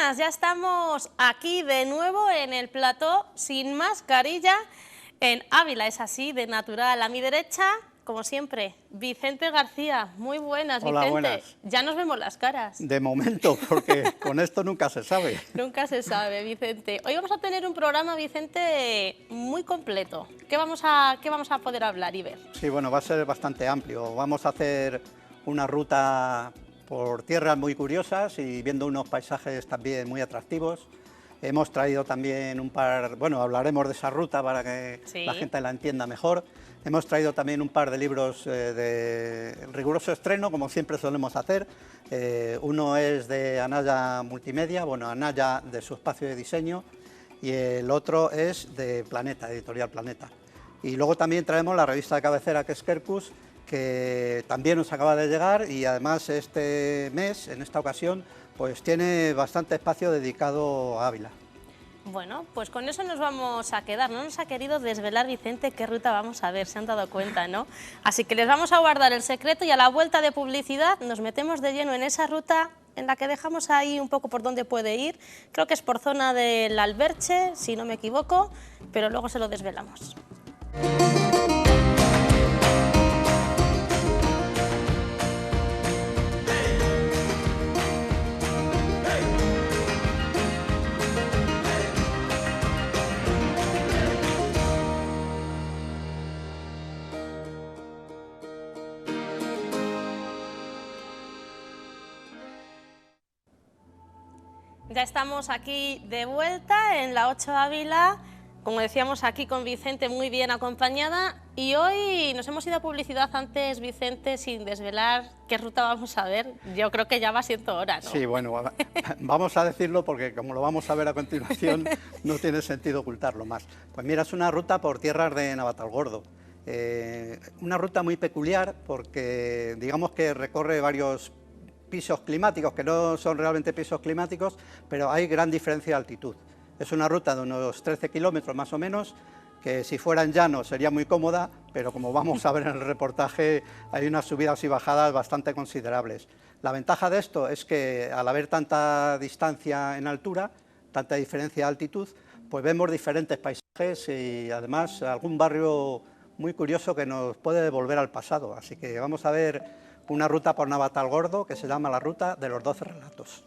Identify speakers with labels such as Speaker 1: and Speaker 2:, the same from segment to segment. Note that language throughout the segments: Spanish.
Speaker 1: buenas, ya estamos aquí de nuevo en el plató sin mascarilla en Ávila, es así, de natural. A mi derecha, como siempre, Vicente García. Muy buenas,
Speaker 2: Hola,
Speaker 1: Vicente.
Speaker 2: buenas.
Speaker 1: Ya nos vemos las caras.
Speaker 2: De momento, porque con esto nunca se sabe.
Speaker 1: Nunca se sabe, Vicente. Hoy vamos a tener un programa, Vicente, muy completo. ¿Qué vamos a poder hablar y ver?
Speaker 2: Sí, bueno, va a ser bastante amplio. Vamos a hacer una ruta por tierras muy curiosas y viendo unos paisajes también muy atractivos. Hemos traído también un par, bueno, hablaremos de esa ruta para que la gente la entienda mejor. Hemos traído también un par de libros de riguroso estreno, como siempre solemos hacer. Uno es de Anaya Multimedia, bueno, Anaya de su espacio de diseño, y el otro es de Planeta, Editorial Planeta. Y luego también traemos la revista de cabecera, que es Quercus, que también nos acaba de llegar, y además este mes, en esta ocasión, pues tiene bastante espacio dedicado a Ávila.
Speaker 1: Bueno, pues con eso nos vamos a quedar. No nos ha querido desvelar, Vicente, qué ruta vamos a ver, se han dado cuenta, ¿no? Así que les vamos a guardar el secreto y a la vuelta de publicidad nos metemos de lleno en esa ruta en la que dejamos ahí un poco por dónde puede ir. Creo que es por zona del Alberche, si no me equivoco, pero luego se lo desvelamos. Ya estamos aquí de vuelta en la 8 Ávila, como decíamos aquí con Vicente, muy bien acompañada, y hoy nos hemos ido a publicidad antes, Vicente, sin desvelar qué ruta vamos a ver. Yo creo que ya va siendo hora, ¿no?
Speaker 2: Sí, bueno, vamos a decirlo porque como lo vamos a ver a continuación no tiene sentido ocultarlo más. Pues mira, es una ruta por tierras de Navatalgordo. Una ruta muy peculiar porque digamos que recorre varios pisos climáticos, que no son realmente pisos climáticos, pero hay gran diferencia de altitud. Es una ruta de unos 13 kilómetros más o menos, que si fuera en llano sería muy cómoda, pero como vamos a ver en el reportaje, hay unas subidas y bajadas bastante considerables. La ventaja de esto es que al haber tanta distancia en altura, tanta diferencia de altitud, pues vemos diferentes paisajes y además algún barrio muy curioso que nos puede devolver al pasado. Así que vamos a ver una ruta por Navatalgordo que se llama la Ruta de los 12 Relatos.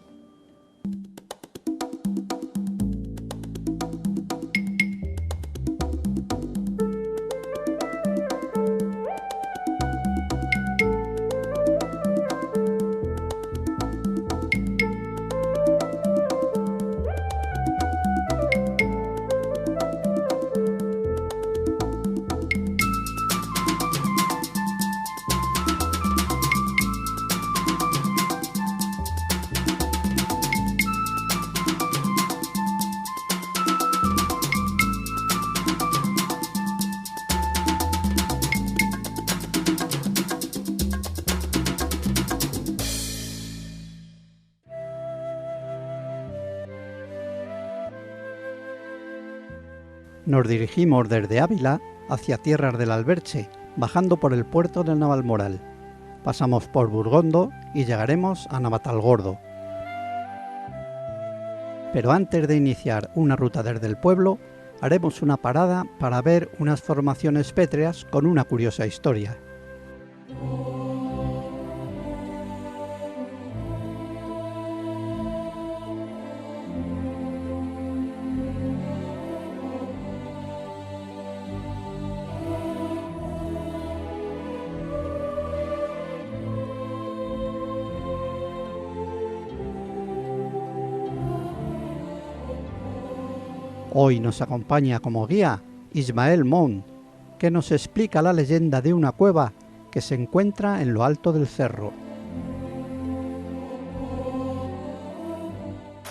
Speaker 2: Nos dirigimos desde Ávila hacia tierras del Alberche, bajando por el puerto del Navalmoral. Pasamos por Burgondo y llegaremos a Navatalgordo. Pero antes de iniciar una ruta desde el pueblo, haremos una parada para ver unas formaciones pétreas con una curiosa historia. Hoy nos acompaña como guía Ismael Moun, que nos explica la leyenda de una cueva que se encuentra en lo alto del cerro.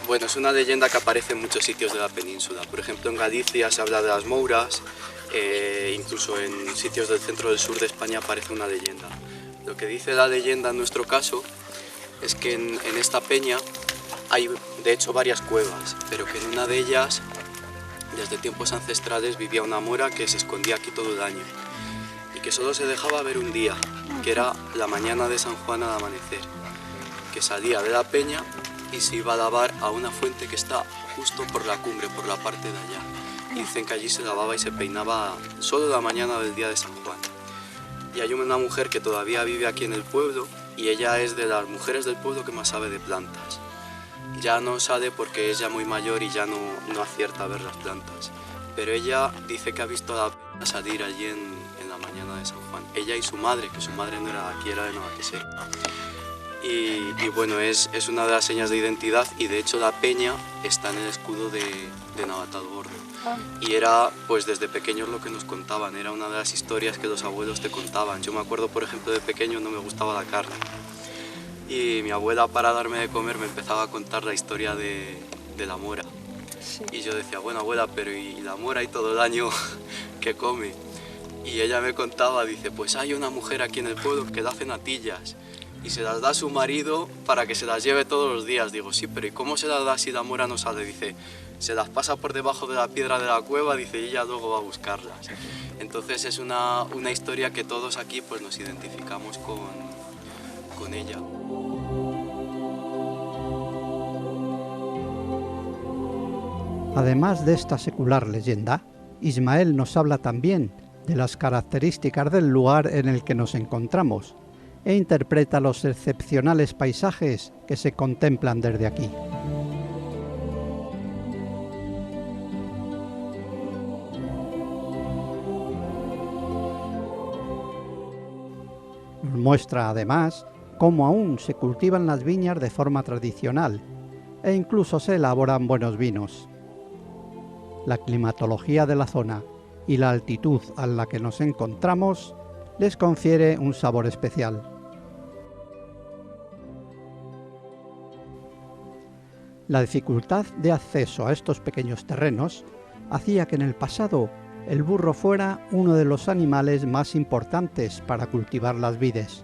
Speaker 3: Bueno, es una leyenda que aparece en muchos sitios de la península. Por ejemplo, en Galicia se habla de las Mouras, incluso en sitios del centro del sur de España aparece una leyenda. Lo que dice la leyenda en nuestro caso es que en esta peña hay de hecho varias cuevas, pero que en una de ellas, desde tiempos ancestrales, vivía una mora que se escondía aquí todo el año y que solo se dejaba ver un día, que era la mañana de San Juan al amanecer, que salía de la peña y se iba a lavar a una fuente que está justo por la cumbre, por la parte de allá. Y dicen que allí se lavaba y se peinaba solo la mañana del día de San Juan. Y hay una mujer que todavía vive aquí en el pueblo y ella es de las mujeres del pueblo que más sabe de plantas. Ya no sale porque es ya muy mayor y ya no acierta a ver las plantas. Pero ella dice que ha visto a la peña salir allí en la mañana de San Juan. Ella y su madre, que su madre no era de aquí, era de Navaquesera. Y bueno, es una de las señas de identidad y de hecho la peña está en el escudo de Navatalgordo. Y era pues desde pequeños lo que nos contaban, era una de las historias que los abuelos te contaban. Yo me acuerdo, por ejemplo, de pequeño no me gustaba la carne. Y mi abuela, para darme de comer, me empezaba a contar la historia de la mora.
Speaker 1: Sí.
Speaker 3: Y yo decía, bueno, abuela, pero ¿y la mora y todo el año que come? Y ella me contaba, dice, pues hay una mujer aquí en el pueblo que le hace natillas y se las da a su marido para que se las lleve todos los días. Digo, sí, pero ¿y cómo se las da si la mora no sale? Dice, se las pasa por debajo de la piedra de la cueva, dice, y ella luego va a buscarlas. Entonces es una historia que todos aquí pues nos identificamos con ella.
Speaker 2: Además de esta secular leyenda, Ismael nos habla también de las características del lugar en el que nos encontramos e interpreta los excepcionales paisajes que se contemplan desde aquí. Nos muestra además cómo aún se cultivan las viñas de forma tradicional e incluso se elaboran buenos vinos. La climatología de la zona y la altitud a la que nos encontramos les confiere un sabor especial. La dificultad de acceso a estos pequeños terrenos hacía que en el pasado el burro fuera uno de los animales más importantes para cultivar las vides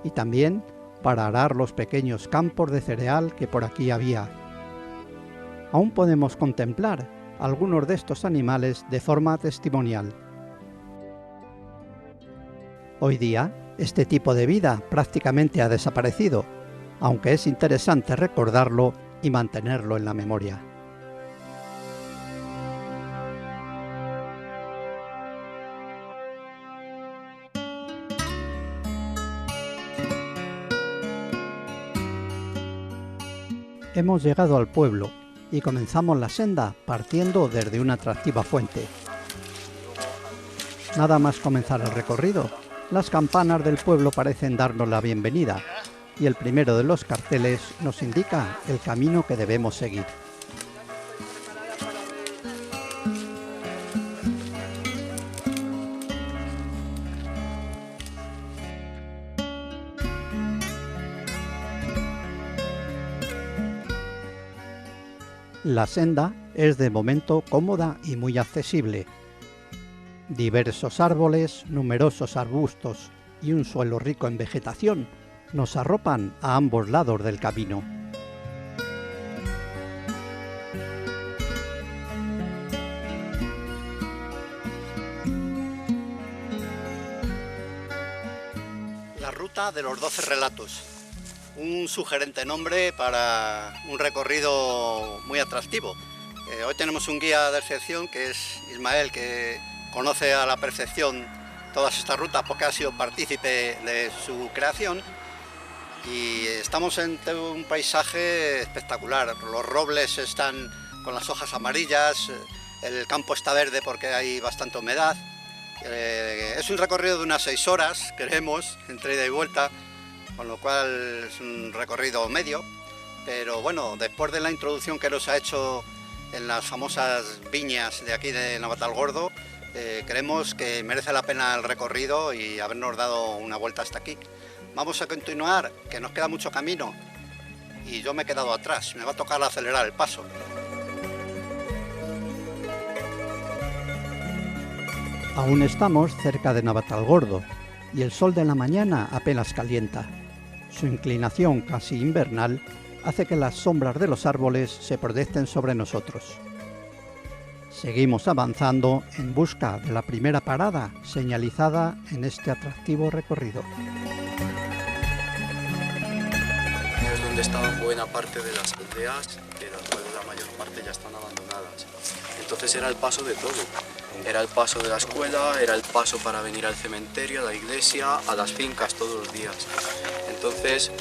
Speaker 2: y también para arar los pequeños campos de cereal que por aquí había. Aún podemos contemplar algunos de estos animales de forma testimonial. Hoy día, este tipo de vida prácticamente ha desaparecido, aunque es interesante recordarlo y mantenerlo en la memoria. Hemos llegado al pueblo y comenzamos la senda partiendo desde una atractiva fuente. Nada más comenzar el recorrido, las campanas del pueblo parecen darnos la bienvenida y el primero de los carteles nos indica el camino que debemos seguir. La senda es de momento cómoda y muy accesible. Diversos árboles, numerosos arbustos y un suelo rico en vegetación nos arropan a ambos lados del camino. La ruta de los 12 relatos. Un sugerente nombre para un recorrido muy atractivo. Hoy tenemos un guía de excepción que es Ismael, que conoce a la perfección todas estas rutas porque ha sido partícipe de su creación y estamos entre un paisaje espectacular. Los robles están con las hojas amarillas, el campo está verde porque hay bastante humedad. Es un recorrido de unas 6 horas, creemos, entre ida y vuelta, con lo cual es un recorrido medio, pero bueno, después de la introducción que nos ha hecho en las famosas viñas de aquí de Navatalgordo, creemos que merece la pena el recorrido y habernos dado una vuelta hasta aquí. Vamos a continuar, que nos queda mucho camino y yo me he quedado atrás, me va a tocar acelerar el paso. Aún estamos cerca de Navatalgordo y el sol de la mañana apenas calienta. Su inclinación casi invernal hace que las sombras de los árboles se proyecten sobre nosotros. Seguimos avanzando en busca de la primera parada señalizada en este atractivo recorrido.
Speaker 3: donde estaban buena parte de las aldeas, de las cuales la mayor parte ya están abandonadas. Entonces era el paso de todo. Era el paso de la escuela, era el paso para venir al cementerio, a la iglesia, a las fincas todos los días. Entonces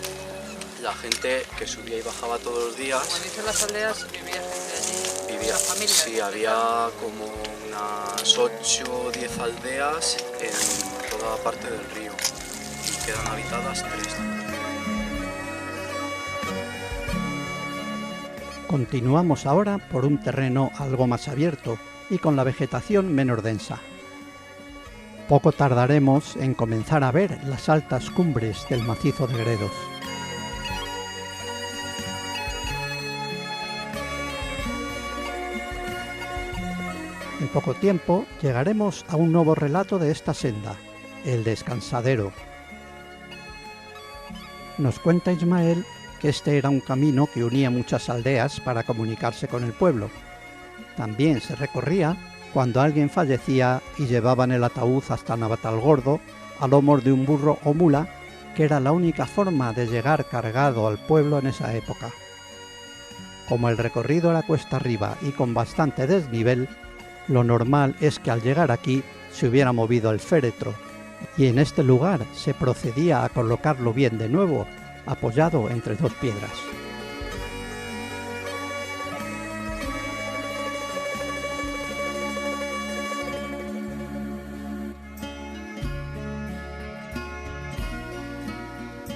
Speaker 3: la gente que subía y bajaba todos los días...
Speaker 4: Cuando dices las aldeas, vivía gente allí, las familias.
Speaker 3: Sí, había como unas 8 o 10 aldeas en toda la parte del río y quedan habitadas 3.
Speaker 2: Continuamos ahora por un terreno algo más abierto y con la vegetación menos densa. Poco tardaremos en comenzar a ver las altas cumbres del macizo de Gredos. En poco tiempo llegaremos a un nuevo relato de esta senda, el Descansadero. Nos cuenta Ismael que este era un camino que unía muchas aldeas para comunicarse con el pueblo. También se recorría cuando alguien fallecía y llevaban el ataúd hasta Navatalgordo a lomos de un burro o mula, que era la única forma de llegar cargado al pueblo en esa época. Como el recorrido era cuesta arriba y con bastante desnivel, lo normal es que al llegar aquí se hubiera movido el féretro, y en este lugar se procedía a colocarlo bien de nuevo, apoyado entre 2 piedras.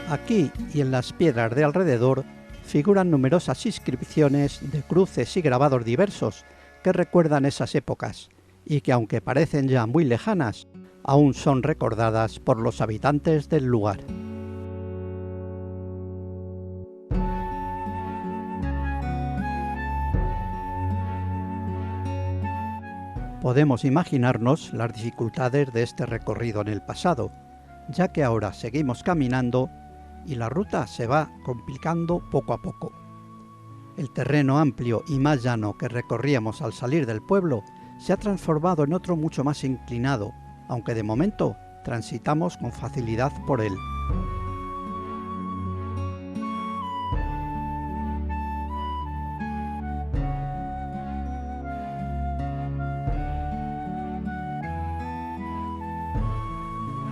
Speaker 2: Aquí y en las piedras de alrededor figuran numerosas inscripciones de cruces y grabados diversos que recuerdan esas épocas y que, aunque parecen ya muy lejanas, aún son recordadas por los habitantes del lugar. Podemos imaginarnos las dificultades de este recorrido en el pasado, ya que ahora seguimos caminando y la ruta se va complicando poco a poco. El terreno amplio y más llano que recorríamos al salir del pueblo se ha transformado en otro mucho más inclinado, aunque de momento transitamos con facilidad por él.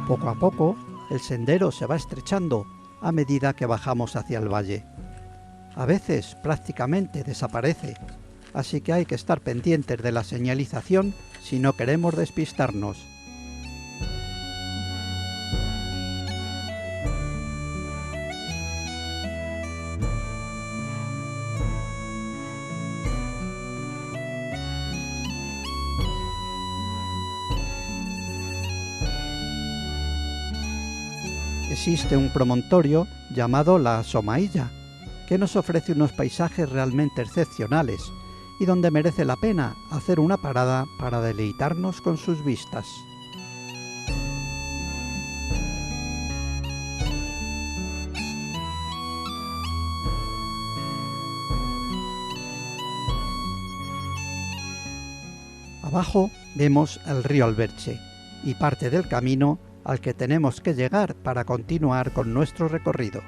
Speaker 2: Poco a poco, el sendero se va estrechando a medida que bajamos hacia el valle. A veces prácticamente desaparece, así que hay que estar pendientes de la señalización si no queremos despistarnos. Existe un promontorio llamado la Somailla, que nos ofrece unos paisajes realmente excepcionales y donde merece la pena hacer una parada para deleitarnos con sus vistas. Abajo vemos el río Alberche y parte del camino al que tenemos que llegar para continuar con nuestro recorrido.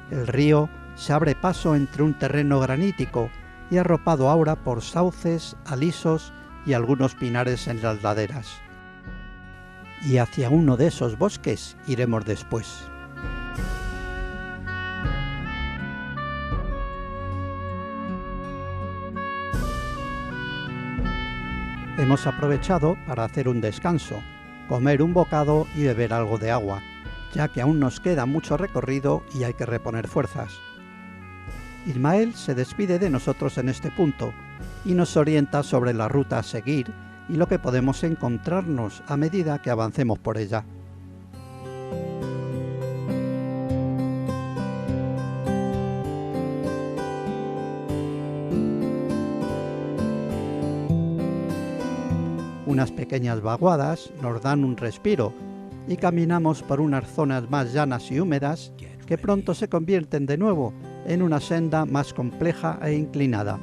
Speaker 2: El río se abre paso entre un terreno granítico y arropado ahora por sauces, alisos y algunos pinares en las laderas. Y hacia uno de esos bosques iremos después. Hemos aprovechado para hacer un descanso, comer un bocado y beber algo de agua, ya que aún nos queda mucho recorrido y hay que reponer fuerzas. Ismael se despide de nosotros en este punto y nos orienta sobre la ruta a seguir y lo que podemos encontrarnos a medida que avancemos por ella. Unas pequeñas vaguadas nos dan un respiro y caminamos por unas zonas más llanas y húmedas que pronto se convierten de nuevo en una senda más compleja e inclinada.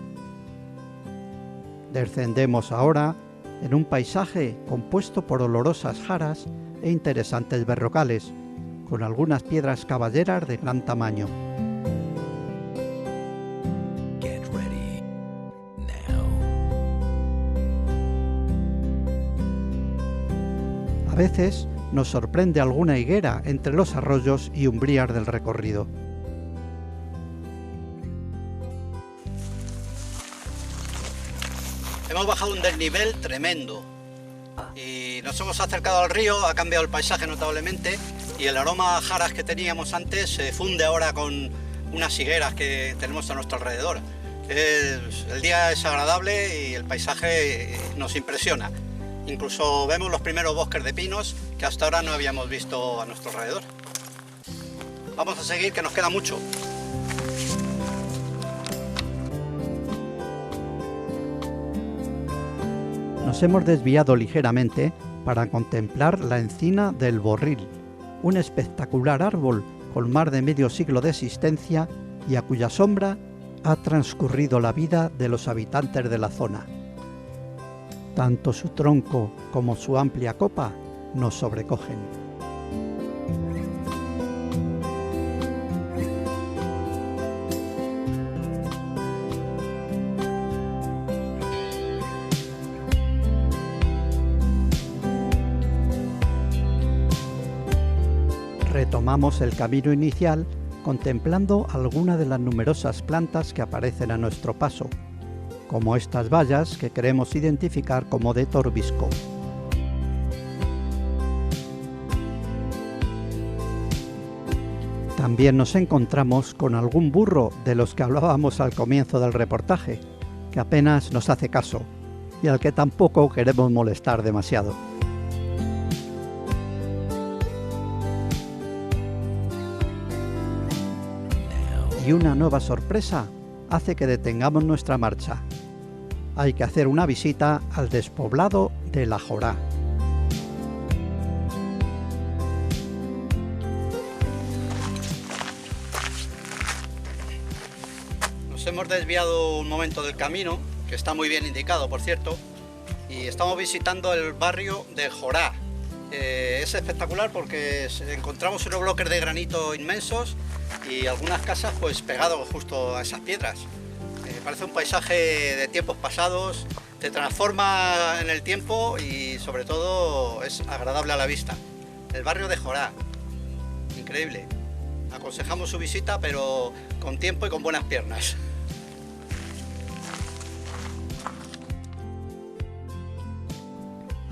Speaker 2: Descendemos ahora en un paisaje compuesto por olorosas jaras e interesantes berrocales, con algunas piedras caballeras de gran tamaño. A veces nos sorprende alguna higuera entre los arroyos y umbrías del recorrido. Hemos bajado un desnivel tremendo y nos hemos acercado al río, ha cambiado el paisaje notablemente y el aroma a jaras que teníamos antes se funde ahora con unas higueras que tenemos a nuestro alrededor. El día es agradable y el paisaje nos impresiona. Incluso vemos los primeros bosques de pinos que hasta ahora no habíamos visto a nuestro alrededor. Vamos a seguir, que nos queda mucho. Nos hemos desviado ligeramente para contemplar la encina del Borril, un espectacular árbol con más de medio siglo de existencia y a cuya sombra ha transcurrido la vida de los habitantes de la zona. Tanto su tronco como su amplia copa nos sobrecogen. Retomamos el camino inicial contemplando algunas de las numerosas plantas que aparecen a nuestro paso, como estas bayas que queremos identificar como de torbisco. También nos encontramos con algún burro de los que hablábamos al comienzo del reportaje, que apenas nos hace caso y al que tampoco queremos molestar demasiado. Y una nueva sorpresa hace que detengamos nuestra marcha. Hay que hacer una visita al despoblado de La Jorá. Nos hemos desviado un momento del camino, que está muy bien indicado, por cierto, y estamos visitando el barrio de Jorá. Es espectacular porque encontramos unos bloques de granito inmensos y algunas casas pues pegados justo a esas piedras. Parece un paisaje de tiempos pasados, te transforma en el tiempo y sobre todo es agradable a la vista. El barrio de Jorá, increíble. Aconsejamos su visita, pero con tiempo y con buenas piernas.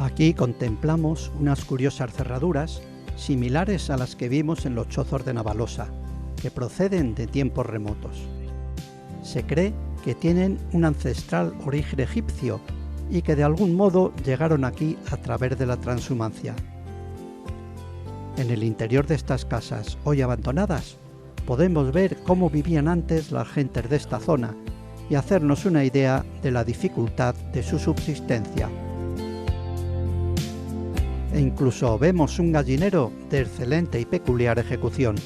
Speaker 2: Aquí contemplamos unas curiosas cerraduras similares a las que vimos en los chozos de Navalosa, que proceden de tiempos remotos. Se cree que tienen un ancestral origen egipcio y que de algún modo llegaron aquí a través de la transhumancia. En el interior de estas casas, hoy abandonadas, podemos ver cómo vivían antes las gentes de esta zona y hacernos una idea de la dificultad de su subsistencia. E incluso vemos un gallinero de excelente y peculiar ejecución.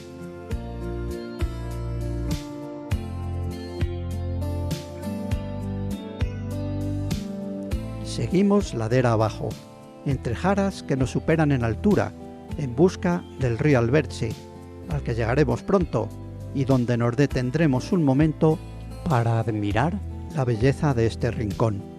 Speaker 2: Seguimos ladera abajo, entre jaras que nos superan en altura, en busca del río Alberche, al que llegaremos pronto y donde nos detendremos un momento para admirar la belleza de este rincón.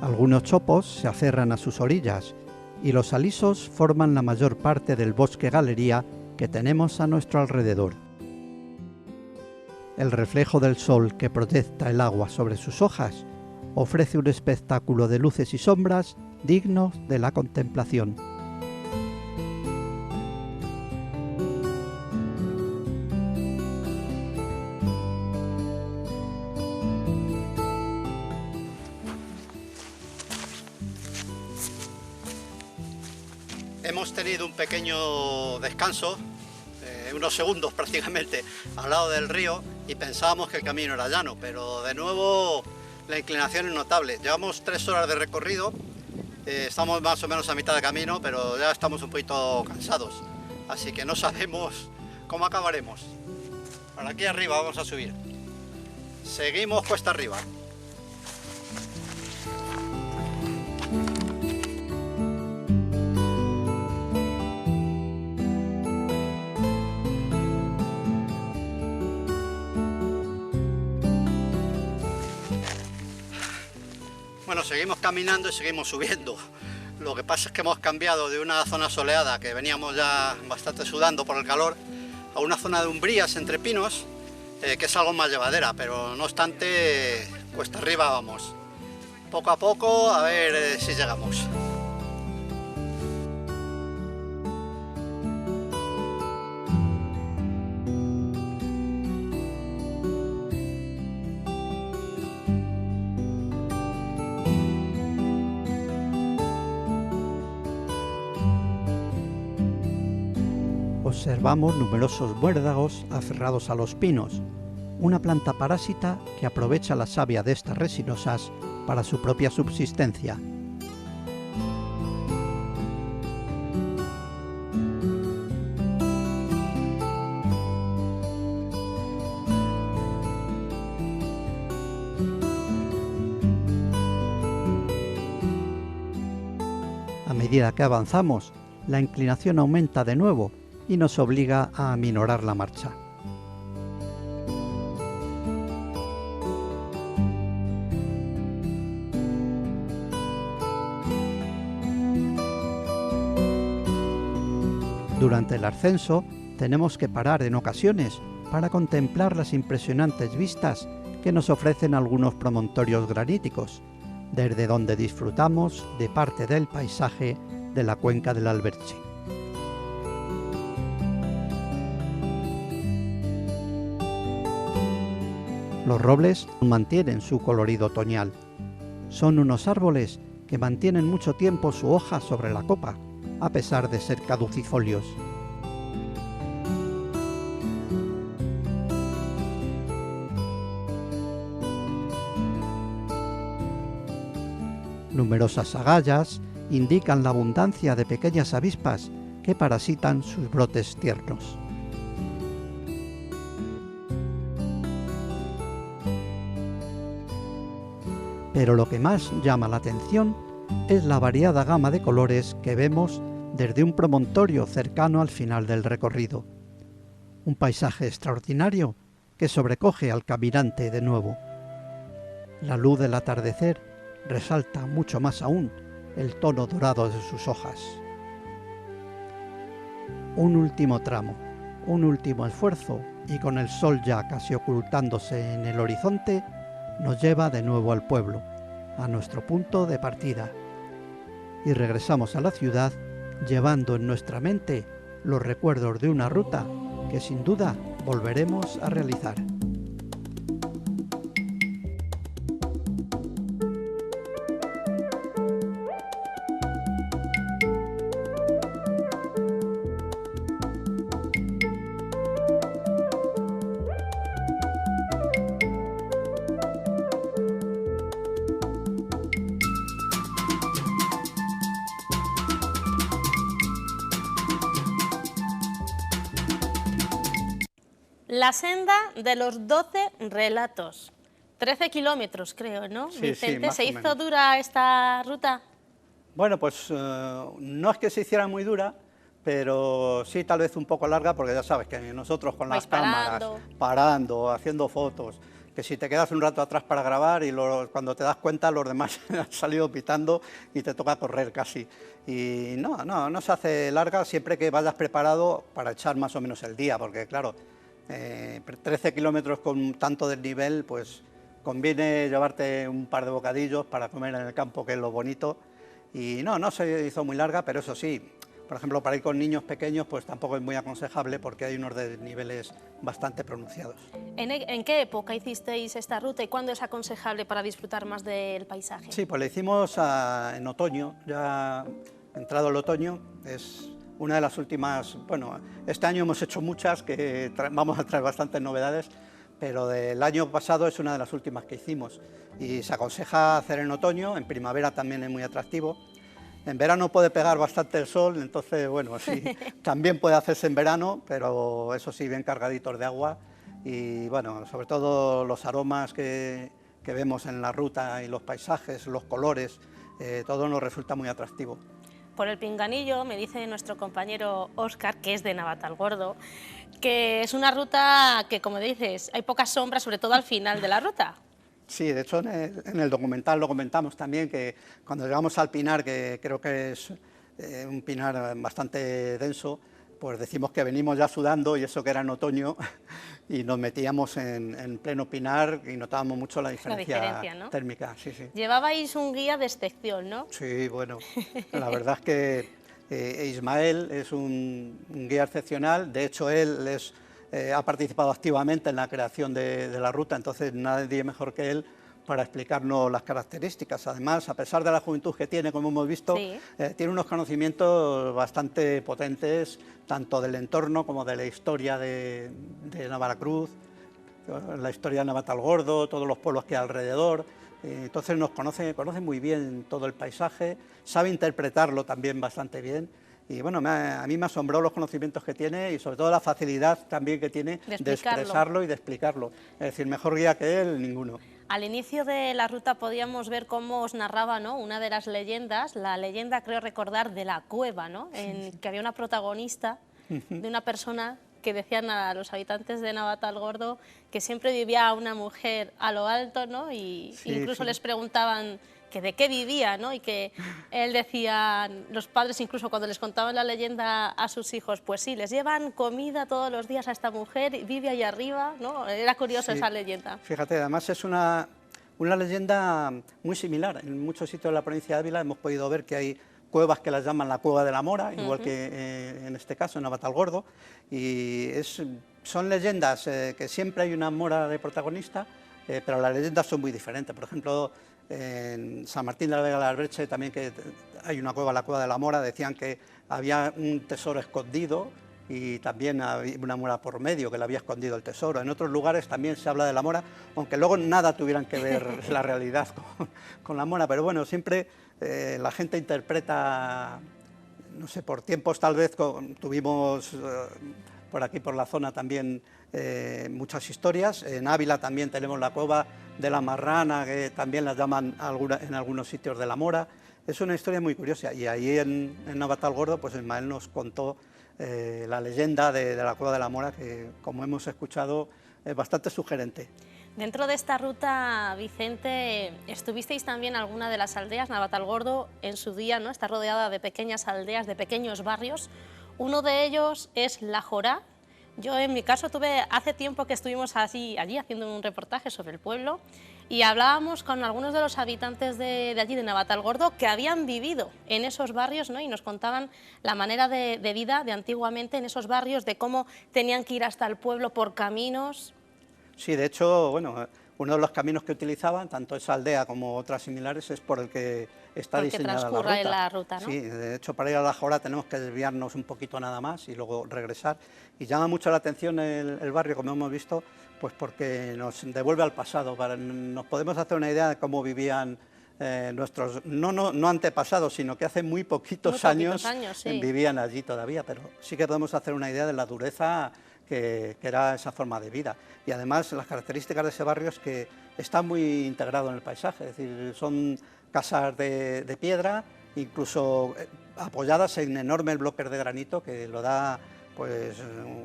Speaker 2: Algunos chopos se aferran a sus orillas y los alisos forman la mayor parte del bosque galería que tenemos a nuestro alrededor. El reflejo del sol que proyecta el agua sobre sus hojas ofrece un espectáculo de luces y sombras dignos de la contemplación. hemos tenido un pequeño descanso, unos segundos prácticamente, al lado del río y pensábamos que el camino era llano, pero de nuevo la inclinación es notable. Llevamos 3 horas de recorrido, estamos más o menos a mitad de camino, pero ya estamos un poquito cansados, así que no sabemos cómo acabaremos. Por aquí arriba vamos a subir. Seguimos cuesta arriba. Bueno, seguimos caminando y seguimos subiendo. Lo que pasa es que hemos cambiado de una zona soleada, que veníamos ya bastante sudando por el calor, a una zona de umbrías entre pinos, que es algo más llevadera, pero no obstante, cuesta arriba vamos. Poco a poco, a ver si llegamos. Observamos numerosos muérdagos aferrados a los pinos, una planta parásita que aprovecha la savia de estas resinosas para su propia subsistencia. A medida que avanzamos, la inclinación aumenta de nuevo y nos obliga a aminorar la marcha. Durante el ascenso tenemos que parar en ocasiones para contemplar las impresionantes vistas que nos ofrecen algunos promontorios graníticos, desde donde disfrutamos de parte del paisaje de la cuenca del Alberche. Los robles mantienen su colorido otoñal. Son unos árboles que mantienen mucho tiempo su hoja sobre la copa, a pesar de ser caducifolios. Numerosas agallas indican la abundancia de pequeñas avispas que parasitan sus brotes tiernos. Pero lo que más llama la atención es la variada gama de colores que vemos desde un promontorio cercano al final del recorrido. Un paisaje extraordinario que sobrecoge al caminante de nuevo. La luz del atardecer resalta mucho más aún el tono dorado de sus hojas. Un último tramo, un último esfuerzo y con el sol ya casi ocultándose en el horizonte, nos lleva de nuevo al pueblo, a nuestro punto de partida, y regresamos a la ciudad llevando en nuestra mente los recuerdos de una ruta que sin duda volveremos a realizar.
Speaker 1: La senda de los 12 relatos. 13 kilómetros, creo, ¿no?
Speaker 2: Sí,
Speaker 1: Vicente,
Speaker 2: más
Speaker 1: ¿se
Speaker 2: o
Speaker 1: hizo
Speaker 2: menos.
Speaker 1: dura esta ruta?
Speaker 2: Bueno, pues no es que se hiciera muy dura, pero sí tal vez un poco larga, porque ya sabes que nosotros con
Speaker 1: Vais
Speaker 2: las cámaras, parando, haciendo fotos, que si te quedas un rato atrás para grabar y cuando te das cuenta los demás han salido pitando y te toca correr casi. Y no se hace larga siempre que vayas preparado para echar más o menos el día, porque claro, 13 kilómetros con tanto desnivel, pues conviene llevarte un par de bocadillos para comer en el campo, que es lo bonito. Y no se hizo muy larga, pero eso sí, por ejemplo, para ir con niños pequeños, pues tampoco es muy aconsejable porque hay unos desniveles bastante pronunciados.
Speaker 1: ¿En qué época hicisteis esta ruta y cuándo es aconsejable para disfrutar más del paisaje?
Speaker 2: Sí, pues la hicimos en otoño, ya entrado el otoño, es una de las últimas, bueno, este año hemos hecho muchas, que vamos a traer bastantes novedades, pero del año pasado es una de las últimas que hicimos y se aconseja hacer en otoño, en primavera también es muy atractivo. En verano puede pegar bastante el sol, entonces, bueno, sí, también puede hacerse en verano, pero eso sí, bien cargaditos de agua y, bueno, sobre todo los aromas que vemos en la ruta y los paisajes, los colores, todo nos resulta muy atractivo.
Speaker 1: Por el Pinganillo, me dice nuestro compañero Óscar, que es de Navatalgordo, que es una ruta que, como dices, hay pocas sombras, sobre todo al final de la ruta.
Speaker 2: Sí, de hecho en el documental lo comentamos también, que cuando llegamos al pinar, que creo que es un pinar bastante denso, pues decimos que venimos ya sudando, y eso que era en otoño, y nos metíamos en pleno pinar y notábamos mucho la diferencia, ¿no? Térmica. Sí, sí.
Speaker 1: Llevabais un guía de excepción, ¿no?
Speaker 2: Sí, bueno, la verdad es que Ismael es un guía excepcional, de hecho él ha participado activamente en la creación de la ruta, entonces nadie mejor que él para explicarnos las características. Además, a pesar de la juventud que tiene, como hemos visto, sí, tiene unos conocimientos bastante potentes, tanto del entorno como de la historia de Navaracruz, la historia de Navatalgordo, todos los pueblos que hay alrededor. Entonces nos conoce muy bien todo el paisaje, sabe interpretarlo también bastante bien. Y bueno, a mí me asombró los conocimientos que tiene y sobre todo la facilidad también que tiene de expresarlo y de explicarlo. Es decir, mejor guía que él, ninguno.
Speaker 1: Al inicio de la ruta podíamos ver cómo os narraba, ¿no?, una de las leyendas, la leyenda, creo recordar, de la cueva, ¿no?, en que había una protagonista de una persona que decían a los habitantes de Navatalgordo que siempre vivía una mujer a lo alto, ¿no?, y incluso les preguntaban que de qué vivía, ¿no?, y que él decía, los padres incluso cuando les contaban la leyenda a sus hijos, pues sí, les llevan comida todos los días a esta mujer, y vive ahí arriba, ¿no? Era curioso esa leyenda.
Speaker 2: Fíjate, además es una leyenda muy similar. En muchos sitios de la provincia de Ávila hemos podido ver que hay cuevas que las llaman la Cueva de la Mora, igual que en este caso en Navatalgordo, y son leyendas que siempre hay una mora de protagonista, pero las leyendas son muy diferentes. Por ejemplo, en San Martín de la Vega de Albreche también, que hay una cueva, la Cueva de la Mora, decían que había un tesoro escondido y también había una mora por medio que le había escondido el tesoro. En otros lugares también se habla de la mora, aunque luego nada tuvieran que ver la realidad con la mora, pero bueno, siempre la gente interpreta, no sé, por tiempos tal vez tuvimos por aquí por la zona también muchas historias. En Ávila también tenemos la cueva de la Marrana, que también la llaman en algunos sitios de la Mora. Es una historia muy curiosa, y ahí en Navatalgordo pues Ismael nos contó la leyenda de la cueva de la Mora, que como hemos escuchado es bastante sugerente.
Speaker 1: Dentro de esta ruta, Vicente, estuvisteis también en alguna de las aldeas. Navatalgordo en su día, ¿no?, está rodeada de pequeñas aldeas, de pequeños barrios. Uno de ellos es La Jorá. Yo en mi caso hace tiempo que estuvimos allí haciendo un reportaje sobre el pueblo, y hablábamos con algunos de los habitantes de allí, de Navatalgordo, que habían vivido en esos barrios, ¿no?, y nos contaban la manera de vida de antiguamente en esos barrios, de cómo tenían que ir hasta el pueblo por caminos.
Speaker 2: Sí, de hecho, bueno, uno de los caminos que utilizaban, tanto esa aldea como otras similares, es por el que está diseñada
Speaker 1: la ruta, ¿no?
Speaker 2: Sí, de hecho, para ir a La Jorá tenemos que desviarnos un poquito nada más y luego regresar. Y llama mucho la atención el barrio, como hemos visto, pues porque nos devuelve al pasado. Nos podemos hacer una idea de cómo vivían nuestros, no antepasados, sino que hace muy poquitos años sí, vivían allí todavía, pero sí que podemos hacer una idea de la dureza que era esa forma de vida. Y además las características de ese barrio es que está muy integrado en el paisaje, es decir, son casas de piedra, incluso apoyadas en enormes bloques de granito, que lo da, pues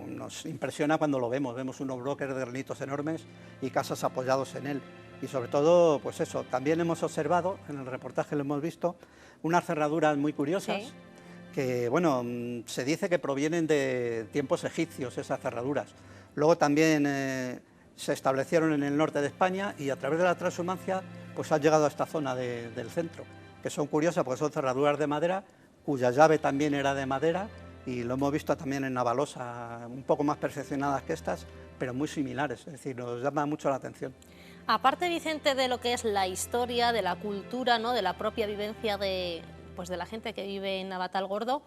Speaker 2: nos impresiona cuando lo vemos unos bloques de granitos enormes y casas apoyados en él. Y sobre todo, pues eso, también hemos observado, en el reportaje lo hemos visto, unas cerraduras muy curiosas, ¿sí?, que, bueno, se dice que provienen de tiempos egipcios, esas cerraduras. Luego también se establecieron en el norte de España y a través de la transhumancia pues han llegado a esta zona del centro, que son curiosas porque son cerraduras de madera, cuya llave también era de madera, y lo hemos visto también en Navalosa, un poco más perfeccionadas que estas, pero muy similares, es decir, nos llama mucho la atención.
Speaker 1: Aparte, Vicente, de lo que es la historia, de la cultura, ¿no?, de la propia vivencia de pues de la gente que vive en Navatalgordo.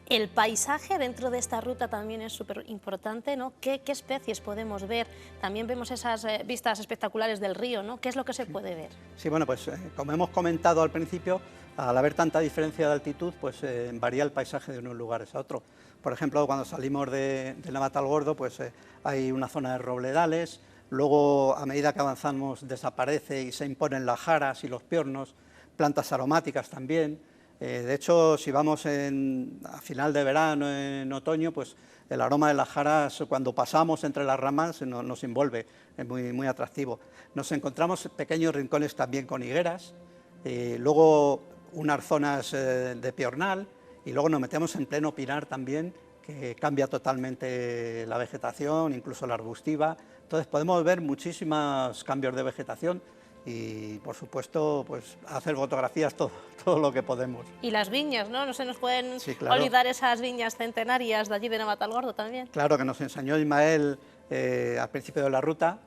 Speaker 1: El paisaje dentro de esta ruta también es súper importante, ¿no? ¿Qué especies podemos ver? También vemos esas vistas espectaculares del río, ¿no? ¿Qué es lo que se puede ver?
Speaker 2: Sí, bueno, pues como hemos comentado al principio, al haber tanta diferencia de altitud, pues varía el paisaje de unos lugares a otros. Por ejemplo, cuando salimos de Navatalgordo, pues hay una zona de robledales, luego a medida que avanzamos desaparece y se imponen las jaras y los piornos, plantas aromáticas también. De hecho, si vamos a final de verano, en otoño, pues el aroma de las jaras, cuando pasamos entre las ramas, nos envuelve, es muy atractivo. Nos encontramos pequeños rincones también con higueras, luego unas zonas de piornal, y luego nos metemos en pleno pinar también, que cambia totalmente la vegetación, incluso la arbustiva. Entonces podemos ver muchísimos cambios de vegetación, y por supuesto pues hacer fotografías todo lo que podemos.
Speaker 1: Y las viñas, ¿no? No se nos pueden
Speaker 2: olvidar
Speaker 1: esas viñas centenarias de allí de Navatalgordo también.
Speaker 2: Claro, que nos enseñó Ismael al principio de la ruta,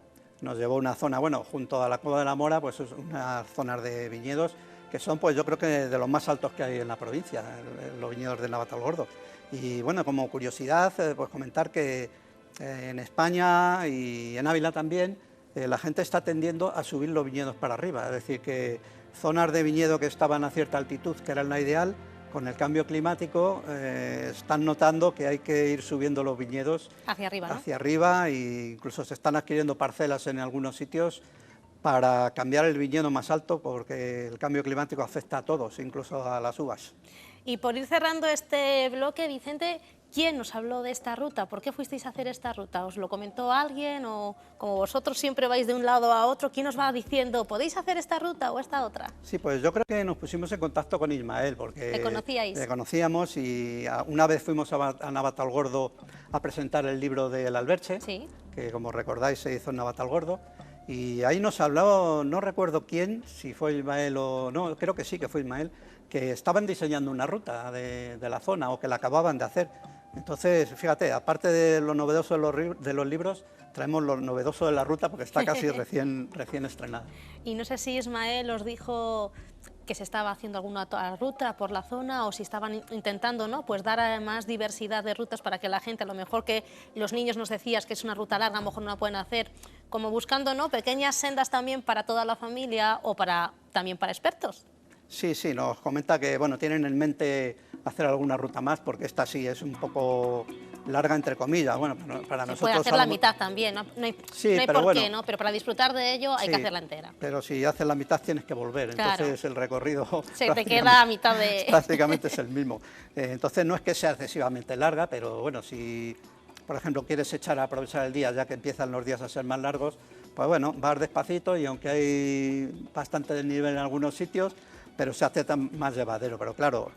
Speaker 2: nos llevó a una zona, bueno, junto a la Cueva de la Mora, pues es unas zonas de viñedos que son, pues yo creo que de los más altos que hay en la provincia, los viñedos de Navatalgordo. Y bueno, como curiosidad, pues comentar que en España y en Ávila también, la gente está tendiendo a subir los viñedos para arriba, es decir, que zonas de viñedo que estaban a cierta altitud, que era la ideal, con el cambio climático están notando que hay que ir subiendo los viñedos
Speaker 1: hacia arriba, ¿no?
Speaker 2: Hacia arriba, e incluso se están adquiriendo parcelas en algunos sitios para cambiar el viñedo más alto, porque el cambio climático afecta a todos, incluso a las uvas.
Speaker 1: Y por ir cerrando este bloque, Vicente, ¿quién nos habló de esta ruta? ¿Por qué fuisteis a hacer esta ruta? ¿Os lo comentó alguien o como vosotros siempre vais de un lado a otro, quién os va diciendo, podéis hacer esta ruta o esta otra?
Speaker 2: Sí, pues yo creo que nos pusimos en contacto con Ismael, porque
Speaker 1: ¿Le conocíais?
Speaker 2: Le conocíamos, y una vez fuimos a Navatalgordo a presentar el libro del Alberche,
Speaker 1: sí,
Speaker 2: que como recordáis se hizo en Navatalgordo, y ahí nos habló, no recuerdo quién, si fue Ismael o no, creo que sí que fue Ismael, que estaban diseñando una ruta de la zona o que la acababan de hacer. Entonces, fíjate, aparte de lo novedoso de los libros, traemos lo novedoso de la ruta porque está casi recién estrenada.
Speaker 1: Y no sé si Ismael os dijo que se estaba haciendo alguna otra ruta por la zona o si estaban intentando, ¿no?, pues dar más diversidad de rutas para que la gente, a lo mejor que los niños nos decías que es una ruta larga, a lo mejor no la pueden hacer, como buscando, ¿no?, pequeñas sendas también para toda la familia o también para expertos.
Speaker 2: Sí, nos comenta que bueno, tienen en mente hacer alguna ruta más, porque esta sí es un poco larga, entre comillas. Bueno, para nosotros...
Speaker 1: Puede hacer la mitad también, no hay por qué, ¿no? Pero para disfrutar de ello hay que hacerla entera.
Speaker 2: Pero si haces la mitad tienes que volver,
Speaker 1: claro.
Speaker 2: Entonces el recorrido...
Speaker 1: Se te queda a mitad de...
Speaker 2: Prácticamente es el mismo. Entonces no es que sea excesivamente larga, pero bueno, si por ejemplo quieres aprovechar el día, ya que empiezan los días a ser más largos, pues bueno, vas despacito, y aunque hay bastante desnivel en algunos sitios, pero se hace más llevadero. Pero claro,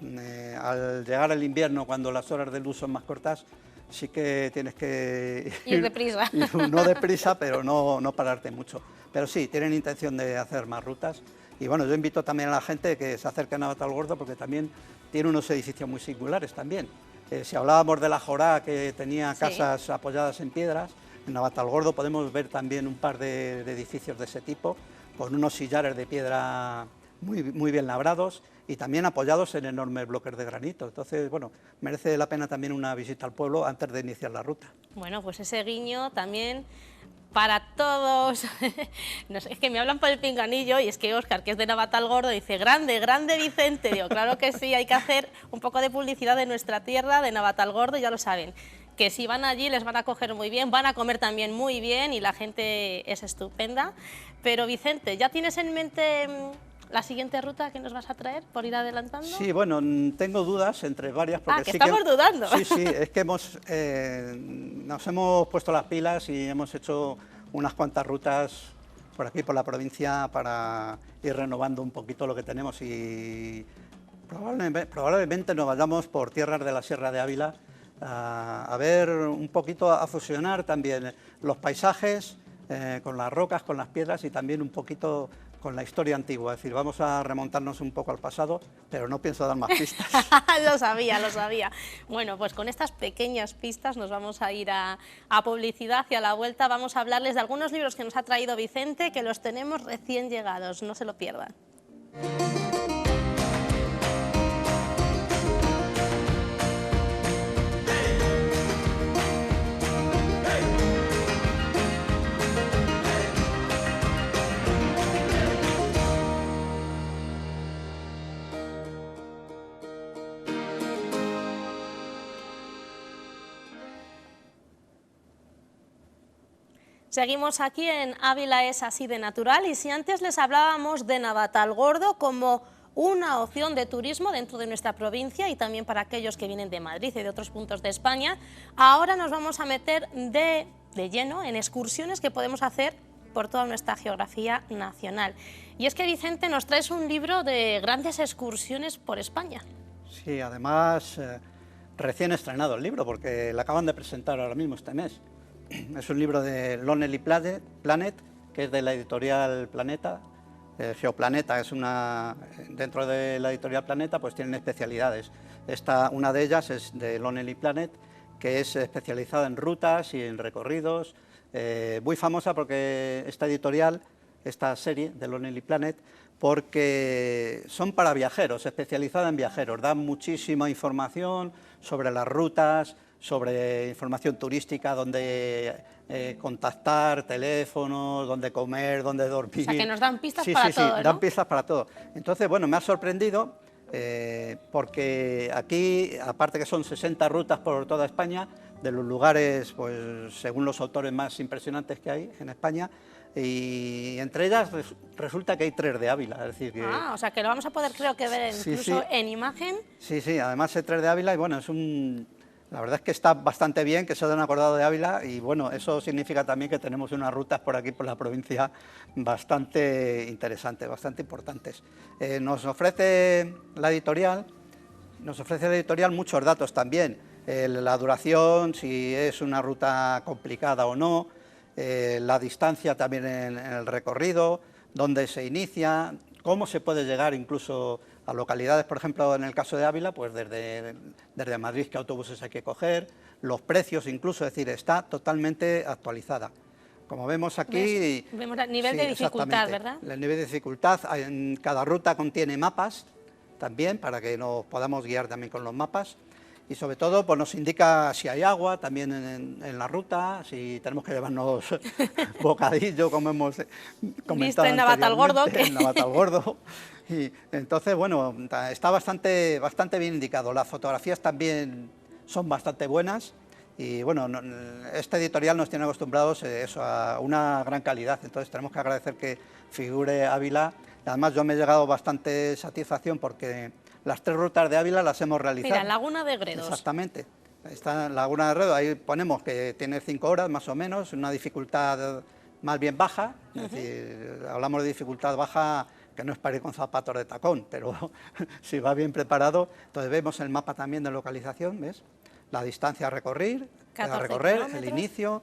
Speaker 2: al llegar el invierno, cuando las horas de luz son más cortas, sí que tienes que
Speaker 1: ir deprisa.
Speaker 2: No deprisa, pero no pararte mucho. Pero sí, tienen intención de hacer más rutas. Y bueno, yo invito también a la gente que se acerque a Navatalgordo, porque también tiene unos edificios muy singulares también. Si hablábamos de la Jorá, que tenía casas apoyadas en piedras, en Navatalgordo podemos ver también un par de edificios de ese tipo, con unos sillares de piedra muy bien labrados y también apoyados en enormes bloques de granito. Entonces, bueno, merece la pena también una visita al pueblo antes de iniciar la ruta.
Speaker 1: Bueno, pues ese guiño también para todos. No sé, es que me hablan por el pinganillo, y es que Óscar, que es de Navatalgordo, dice, grande Vicente. Digo, claro que sí, hay que hacer un poco de publicidad de nuestra tierra, de Navatalgordo, ya lo saben, que si van allí les van a acoger muy bien, van a comer también muy bien y la gente es estupenda. Pero Vicente, ¿ya tienes en mente la siguiente ruta que nos vas a traer, por ir adelantando?
Speaker 2: Sí, bueno, tengo dudas entre varias. Porque
Speaker 1: que estamos dudando.
Speaker 2: Sí, es que nos hemos puesto las pilas y hemos hecho unas cuantas rutas por aquí, por la provincia, para ir renovando un poquito lo que tenemos, y probablemente nos vayamos por tierras de la Sierra de Ávila a ver un poquito, a fusionar también los paisajes con las rocas, con las piedras, y también un poquito con la historia antigua. Es decir, vamos a remontarnos un poco al pasado, pero no pienso dar más pistas.
Speaker 1: Lo sabía. Bueno, pues con estas pequeñas pistas nos vamos a ir a publicidad, y a la vuelta vamos a hablarles de algunos libros que nos ha traído Vicente, que los tenemos recién llegados, no se lo pierdan. Seguimos aquí en Ávila es así de natural, y si antes les hablábamos de Navatalgordo como una opción de turismo dentro de nuestra provincia y también para aquellos que vienen de Madrid y de otros puntos de España, ahora nos vamos a meter de lleno en excursiones que podemos hacer por toda nuestra geografía nacional. Y es que, Vicente, nos traes un libro de grandes excursiones por España.
Speaker 2: Sí, además recién estrenado el libro porque lo acaban de presentar ahora mismo este mes. Es un libro de Lonely Planet, que es de la editorial Planeta. Geoplaneta es dentro de la editorial Planeta, pues tienen especialidades. Una de ellas es de Lonely Planet, que es especializada en rutas y en recorridos, muy famosa porque esta serie de Lonely Planet, porque son para viajeros, especializada en viajeros, dan muchísima información sobre las rutas, sobre información turística, dónde contactar, teléfonos, dónde comer, dónde dormir.
Speaker 1: O sea, que nos dan pistas para todo, ¿no?
Speaker 2: Dan pistas para todo. Entonces, bueno, me ha sorprendido porque aquí, aparte que son 60 rutas por toda España, de los lugares, pues según los autores más impresionantes que hay en España, y entre ellas resulta que hay 3 de Ávila, es decir que...
Speaker 1: O sea, que lo vamos a poder, creo que ver incluso en imagen.
Speaker 2: Sí, además hay 3 de Ávila y bueno, la verdad es que está bastante bien que se hayan acordado de Ávila y bueno, eso significa también que tenemos unas rutas por aquí, por la provincia, bastante interesantes, bastante importantes. Nos ofrece la editorial muchos datos también, la duración, si es una ruta complicada o no, la distancia también en el recorrido, dónde se inicia, cómo se puede llegar incluso a localidades, por ejemplo, en el caso de Ávila, pues desde Madrid qué autobuses hay que coger, los precios incluso, es decir, está totalmente actualizada. Como vemos aquí...
Speaker 1: Vemos el nivel de dificultad, ¿verdad?
Speaker 2: El nivel de dificultad, en cada ruta contiene mapas también, para que nos podamos guiar también con los mapas. Y sobre todo pues nos indica si hay agua también en la ruta, si tenemos que llevarnos bocadillo, como hemos comentado
Speaker 1: en Navatalgordo.
Speaker 2: En Navatalgordo. Y entonces, bueno, está bastante bien indicado. Las fotografías también son bastante buenas y bueno, este editorial nos tiene acostumbrados a una gran calidad, entonces tenemos que agradecer que figure Ávila. Además yo me he llegado bastante satisfacción porque las 3 rutas de Ávila las hemos realizado.
Speaker 1: Mira, Laguna de Gredos.
Speaker 2: Exactamente. Está en Laguna de Gredos, ahí ponemos que tiene 5 horas más o menos, una dificultad más bien baja, es decir, hablamos de dificultad baja que no es para ir con zapatos de tacón, pero si va bien preparado, entonces vemos el mapa también de localización, ¿ves? La distancia a recorrer, el inicio,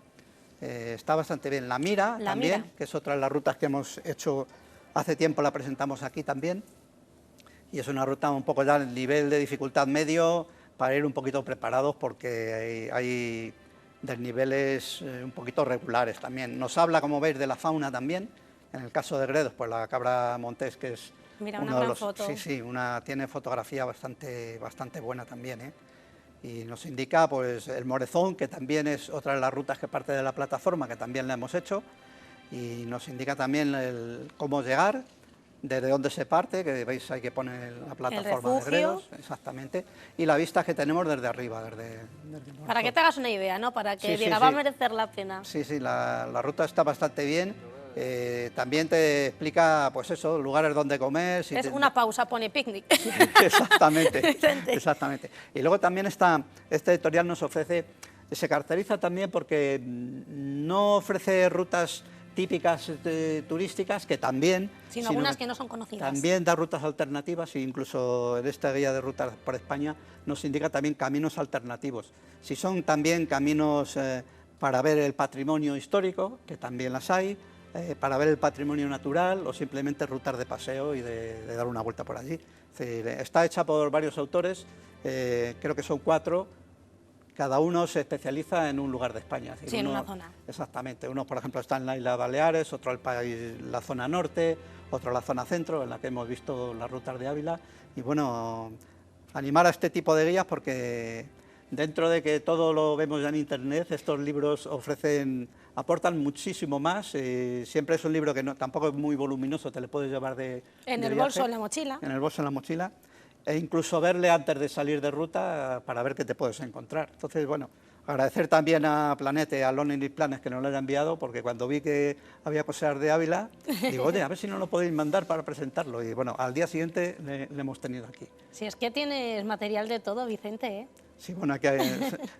Speaker 2: está bastante bien. La mira también, que es otra de las rutas que hemos hecho hace tiempo, la presentamos aquí también. Y es una ruta un poco ya el nivel de dificultad medio para ir un poquito preparados porque hay desniveles un poquito regulares también. Nos habla, como veis, de la fauna también. En el caso de Gredos, pues la cabra montés, que es
Speaker 1: una gran foto.
Speaker 2: Sí, tiene fotografía bastante buena también, ¿eh? Y nos indica pues el Morezón, que también es otra de las rutas que parte de la plataforma, que también la hemos hecho, y nos indica también cómo llegar, desde dónde se parte, que veis hay que poner la plataforma de Gredos, exactamente, y la vista que tenemos desde arriba, desde
Speaker 1: para que te hagas una idea, ¿no? Para que diga, va a merecer la pena.
Speaker 2: Sí, la ruta está bastante bien. También te explica, pues eso, lugares donde comer.
Speaker 1: Es una pausa, pone picnic.
Speaker 2: Sí, exactamente. Y luego también este editorial nos ofrece, se caracteriza también porque no ofrece rutas típicas turísticas, que también...
Speaker 1: Sino algunas que no son conocidas.
Speaker 2: También da rutas alternativas e incluso en esta guía de rutas por España nos indica también caminos alternativos. Si son también caminos para ver el patrimonio histórico, que también las hay, para ver el patrimonio natural o simplemente rutas de paseo y de dar una vuelta por allí. Es decir, está hecha por varios autores, creo que son 4, cada uno se especializa en un lugar de España. Es decir,
Speaker 1: sí, en una zona.
Speaker 2: Exactamente, uno por ejemplo está en la isla de Baleares, otro la zona norte, otro la zona centro, en la que hemos visto las rutas de Ávila. Y bueno, animar a este tipo de guías porque dentro de que todo lo vemos ya en internet, estos libros aportan muchísimo más. Siempre es un libro que tampoco es muy voluminoso, te le puedes llevar en
Speaker 1: el bolso, en la mochila.
Speaker 2: En el bolso, en la mochila. e incluso verle antes de salir de ruta para ver qué te puedes encontrar. Entonces, bueno, agradecer también a Planete, a Lonely Planes, que nos lo haya enviado, porque cuando vi que había cosas de Ávila, digo, oye, a ver si no lo podéis mandar para presentarlo. Y bueno, al día siguiente le hemos tenido aquí.
Speaker 1: Si es que tienes material de todo, Vicente, ¿eh?
Speaker 2: Sí, bueno, aquí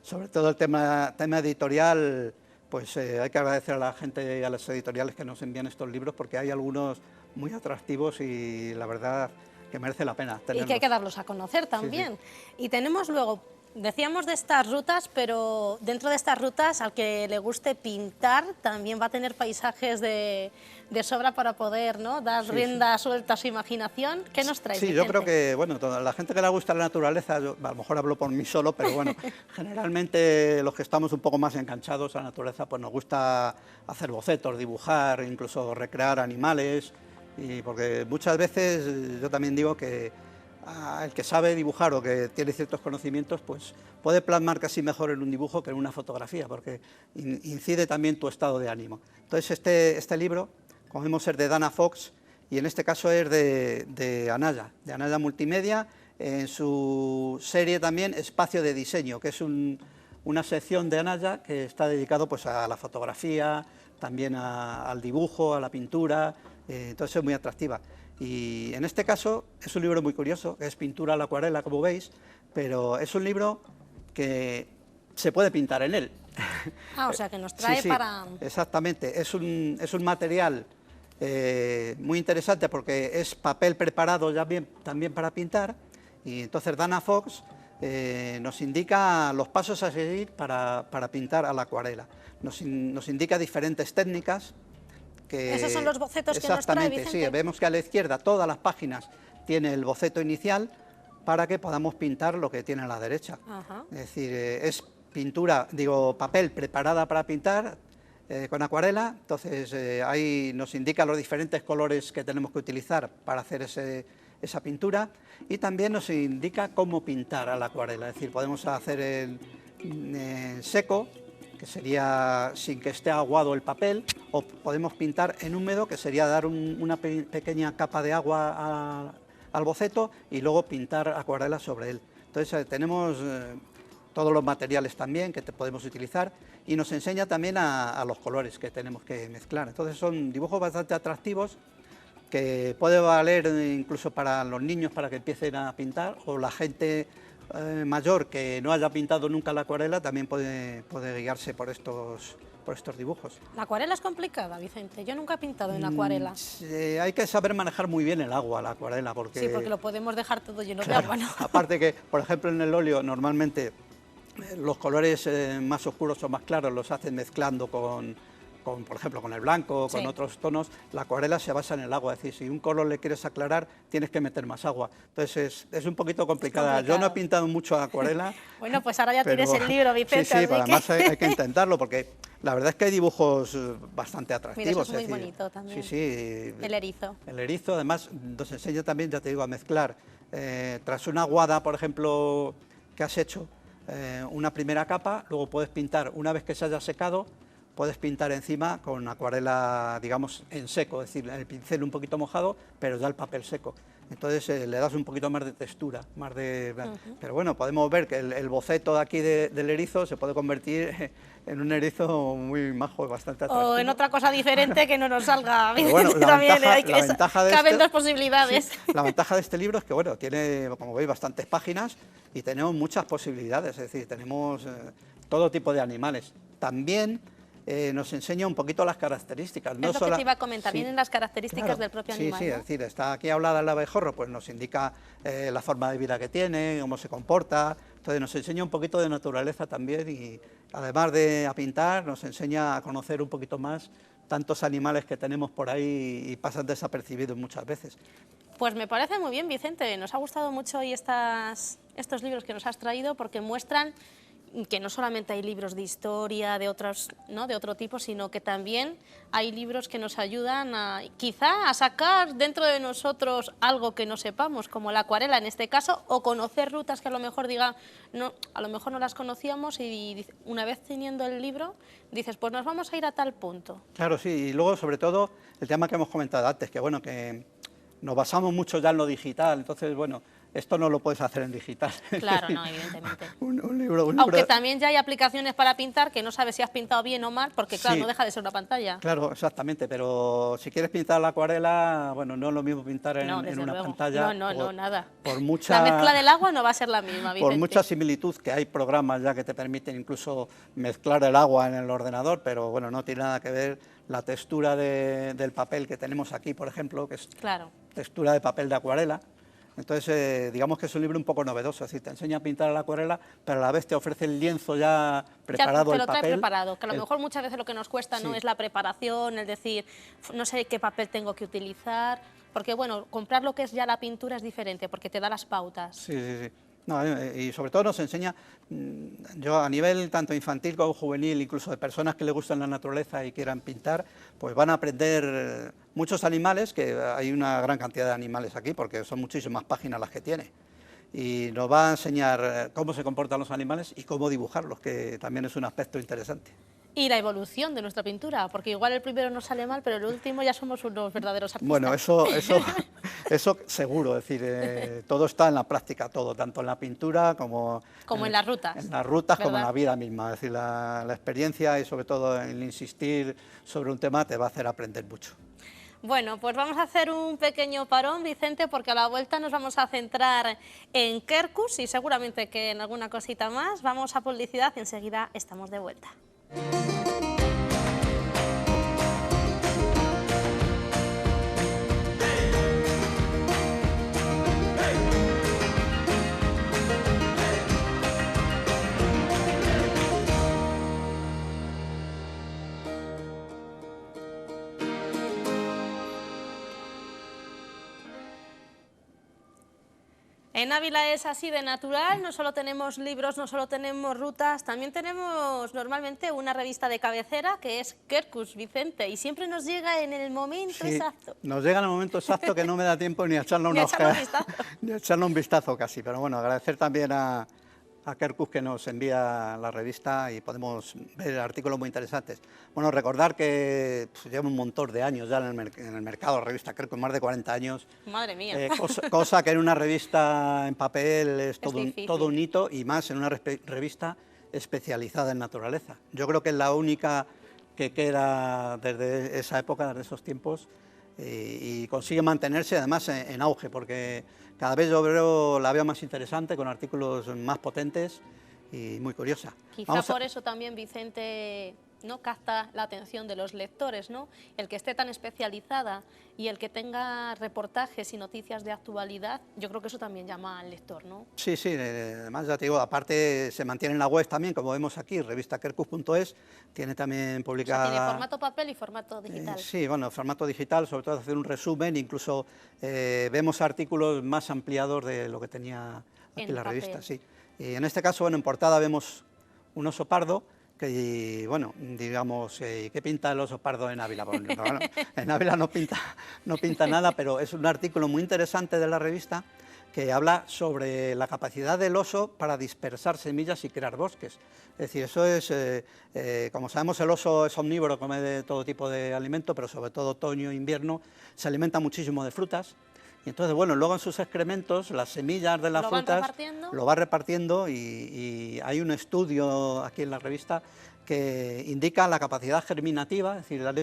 Speaker 2: sobre todo el tema editorial, pues hay que agradecer a la gente y a las editoriales que nos envían estos libros, porque hay algunos muy atractivos y la verdad que merece la pena tenerlos.
Speaker 1: Y que hay que darlos a conocer también. Sí, sí. Y tenemos luego, decíamos de estas rutas, pero dentro de estas rutas, al que le guste pintar, también va a tener paisajes de sobra para poder, ¿no?, dar rienda suelta a su imaginación. ¿Qué nos trae?
Speaker 2: Sí,
Speaker 1: Vicente?
Speaker 2: Yo creo que, bueno, toda la gente que le gusta la naturaleza, yo a lo mejor hablo por mí solo, pero bueno, generalmente los que estamos un poco más enganchados a la naturaleza, pues nos gusta hacer bocetos, dibujar, incluso recrear animales, y porque muchas veces yo también digo que el que sabe dibujar o que tiene ciertos conocimientos, pues puede plasmar casi mejor en un dibujo que en una fotografía, porque incide también tu estado de ánimo. Entonces este libro, como vemos, es de Dana Fox, y en este caso es de Anaya Multimedia, en su serie también Espacio de Diseño, que es una sección de Anaya que está dedicado pues a la fotografía, también al dibujo, a la pintura, entonces es muy atractiva. Y en este caso es un libro muy curioso, que es pintura a la acuarela, como veis, pero es un libro que se puede pintar en él.
Speaker 1: Ah, o sea, que nos trae
Speaker 2: sí,
Speaker 1: para...
Speaker 2: Exactamente, es un material muy interesante porque es papel preparado ya bien, también para pintar, y entonces Dana Fox nos indica los pasos a seguir para pintar a la acuarela. Nos indica diferentes técnicas.
Speaker 1: Esos son los bocetos que nos trae, Vicente.
Speaker 2: Sí, vemos que a la izquierda todas las páginas tiene el boceto inicial para que podamos pintar lo que tiene a la derecha.
Speaker 1: Ajá.
Speaker 2: Es decir, es pintura, papel preparada para pintar con acuarela, entonces ahí nos indica los diferentes colores que tenemos que utilizar para hacer esa pintura, y también nos indica cómo pintar a la acuarela, es decir, podemos hacer en seco, que sería sin que esté aguado el papel, o podemos pintar en húmedo, que sería dar una pequeña capa de agua al boceto y luego pintar acuarela sobre él. Entonces tenemos todos los materiales también que podemos utilizar, y nos enseña también a los colores que tenemos que mezclar. Entonces son dibujos bastante atractivos que puede valer incluso para los niños para que empiecen a pintar, o la gente mayor que no haya pintado nunca la acuarela también puede guiarse por estos dibujos.
Speaker 1: ¿La acuarela es complicada, Vicente? Yo nunca he pintado en acuarela.
Speaker 2: Hay que saber manejar muy bien el agua, la acuarela, porque...
Speaker 1: Sí, porque lo podemos dejar todo lleno de
Speaker 2: claro,
Speaker 1: agua, ¿no?
Speaker 2: Aparte que, por ejemplo, en el óleo normalmente los colores más oscuros o más claros los hacen mezclando por ejemplo, con el blanco, con otros tonos. La acuarela se basa en el agua, es decir, si un color le quieres aclarar, tienes que meter más agua. Entonces es un poquito complicada. Yo no he pintado mucho acuarela.
Speaker 1: Bueno, pues ahora ya tienes el libro, Vicente.
Speaker 2: Sí, además hay que intentarlo, porque la verdad es que hay dibujos bastante atractivos.
Speaker 1: Mira, eso es muy bonito también.
Speaker 2: Sí.
Speaker 1: El erizo.
Speaker 2: El erizo, además, nos enseña también, ya te digo, a mezclar. Tras una aguada, por ejemplo, que has hecho, una primera capa, luego puedes pintar, una vez que se haya secado, puedes pintar encima con acuarela, digamos, en seco, es decir, el pincel un poquito mojado, pero ya el papel seco. Entonces le das un poquito más de textura, más de... Pero bueno, podemos ver que el boceto de aquí del erizo se puede convertir en un erizo muy majo y bastante atractivo.
Speaker 1: O en otra cosa diferente que no nos salga.
Speaker 2: Bueno,
Speaker 1: caben dos posibilidades.
Speaker 2: Sí, la ventaja de este libro es que, bueno, tiene, como veis, bastantes páginas y tenemos muchas posibilidades, es decir, tenemos todo tipo de animales. También nos enseña un poquito las características.
Speaker 1: Es lo que te iba a comentar, vienen las características del propio animal.
Speaker 2: Sí,
Speaker 1: ¿no?
Speaker 2: Es decir, está aquí hablada el abejorro, pues nos indica la forma de vida que tiene, cómo se comporta, entonces nos enseña un poquito de naturaleza también, y además de a pintar, nos enseña a conocer un poquito más tantos animales que tenemos por ahí y pasan desapercibidos muchas veces.
Speaker 1: Pues me parece muy bien, Vicente, nos ha gustado mucho hoy estos libros que nos has traído, porque muestran que no solamente hay libros de historia, de otros, ¿no?, de otro tipo, sino que también hay libros que nos ayudan quizá a sacar dentro de nosotros algo que no sepamos, como la acuarela en este caso, o conocer rutas que a lo mejor a lo mejor no las conocíamos, y una vez teniendo el libro dices, pues nos vamos a ir a tal punto.
Speaker 2: Claro, sí, y luego sobre todo el tema que hemos comentado antes, que bueno, que nos basamos mucho ya en lo digital, entonces bueno, esto no lo puedes hacer en digital.
Speaker 1: Claro, no, evidentemente.
Speaker 2: Un libro...
Speaker 1: Aunque también ya hay aplicaciones para pintar que no sabes si has pintado bien o mal, porque claro,
Speaker 2: Sí.
Speaker 1: no deja de ser una pantalla.
Speaker 2: Claro, exactamente, pero si quieres pintar la acuarela, bueno, no es lo mismo pintar
Speaker 1: No,
Speaker 2: en
Speaker 1: desde
Speaker 2: una
Speaker 1: luego.
Speaker 2: pantalla.
Speaker 1: No, nada.
Speaker 2: Por mucha,
Speaker 1: La mezcla del agua no va a ser la misma, Vicente.
Speaker 2: por mucha similitud, que hay programas ya que te permiten incluso mezclar el agua en el ordenador, pero bueno, no tiene nada que ver la textura del papel que tenemos aquí, por ejemplo, que es
Speaker 1: Claro.
Speaker 2: textura de papel de acuarela. Entonces, digamos que es un libro un poco novedoso, es decir, te enseña a pintar a la acuarela, pero a la vez te ofrece el lienzo ya preparado,
Speaker 1: Ya te
Speaker 2: el
Speaker 1: lo trae
Speaker 2: papel.
Speaker 1: preparado, que a lo mejor muchas veces lo que nos cuesta no
Speaker 2: Sí.
Speaker 1: es la preparación, es decir, no sé qué papel tengo que utilizar, porque bueno, comprar lo que es ya la pintura es diferente, porque te da las pautas.
Speaker 2: Sí, sí, sí. No, y sobre todo nos enseña, yo a nivel tanto infantil como juvenil, incluso de personas que les gustan la naturaleza y quieran pintar, pues van a aprender muchos animales, que hay una gran cantidad de animales aquí, porque son muchísimas páginas las que tiene. Y nos va a enseñar cómo se comportan los animales y cómo dibujarlos, que también es un aspecto interesante.
Speaker 1: Y la evolución de nuestra pintura, porque igual el primero nos sale mal, pero el último ya somos unos verdaderos artistas.
Speaker 2: Bueno, eso seguro, es decir, todo está en la práctica, todo, tanto en la pintura como
Speaker 1: En las rutas.
Speaker 2: En las rutas como en
Speaker 1: ¿verdad?
Speaker 2: la vida misma, es decir, la experiencia y sobre todo el insistir sobre un tema te va a hacer aprender mucho.
Speaker 1: Bueno, pues vamos a hacer un pequeño parón, Vicente, porque a la vuelta nos vamos a centrar en Quercus y seguramente que en alguna cosita más. Vamos a publicidad y enseguida estamos de vuelta. En Ávila es así de natural, no solo tenemos libros, no solo tenemos rutas, también tenemos normalmente una revista de cabecera que es Quercus, Vicente, y siempre nos llega en el momento
Speaker 2: Sí,
Speaker 1: exacto.
Speaker 2: nos llega en el momento exacto que no me da tiempo ni a echarle
Speaker 1: Ni a echarle un vistazo.
Speaker 2: ni a echarle un vistazo casi, pero bueno, agradecer también a Quercus que nos envía la revista y podemos ver artículos muy interesantes. Bueno, recordar que pues, lleva un montón de años ya en el mercado, la revista Quercus, más de 40 años.
Speaker 1: Madre mía.
Speaker 2: Cosa que en una revista en papel es
Speaker 1: difícil.
Speaker 2: todo un hito y más en una revista especializada en naturaleza. Yo creo que es la única que queda desde esa época, desde esos tiempos, y consigue mantenerse además en auge, porque cada vez yo la veo más interesante, con artículos más potentes y muy curiosa.
Speaker 1: Quizá por eso también Vicente no capta la atención de los lectores, ¿no? El que esté tan especializada y el que tenga reportajes y noticias de actualidad, yo creo que eso también llama al lector, ¿no?
Speaker 2: Sí, sí, además ya te digo, aparte se mantiene en la web también, como vemos aquí, revistaquercus.es, tiene también publicada...
Speaker 1: O sea, tiene formato papel y formato digital.
Speaker 2: Sí, bueno, formato digital, sobre todo hacer un resumen, incluso vemos artículos más ampliados de lo que tenía aquí
Speaker 1: En
Speaker 2: la
Speaker 1: papel.
Speaker 2: revista, sí. Y en este caso, bueno, en portada vemos un oso pardo, que, bueno, digamos, ¿qué pinta el oso pardo en Ávila? Bueno, en Ávila no pinta nada, pero es un artículo muy interesante de la revista que habla sobre la capacidad del oso para dispersar semillas y crear bosques. Es decir, eso es, como sabemos, el oso es omnívoro, come de todo tipo de alimento, pero sobre todo otoño e invierno, se alimenta muchísimo de frutas. Y entonces, bueno, luego en sus excrementos, las semillas de las
Speaker 1: ¿Lo van
Speaker 2: frutas
Speaker 1: repartiendo?
Speaker 2: lo va repartiendo y hay un estudio aquí en la revista que indica la capacidad germinativa, es decir, han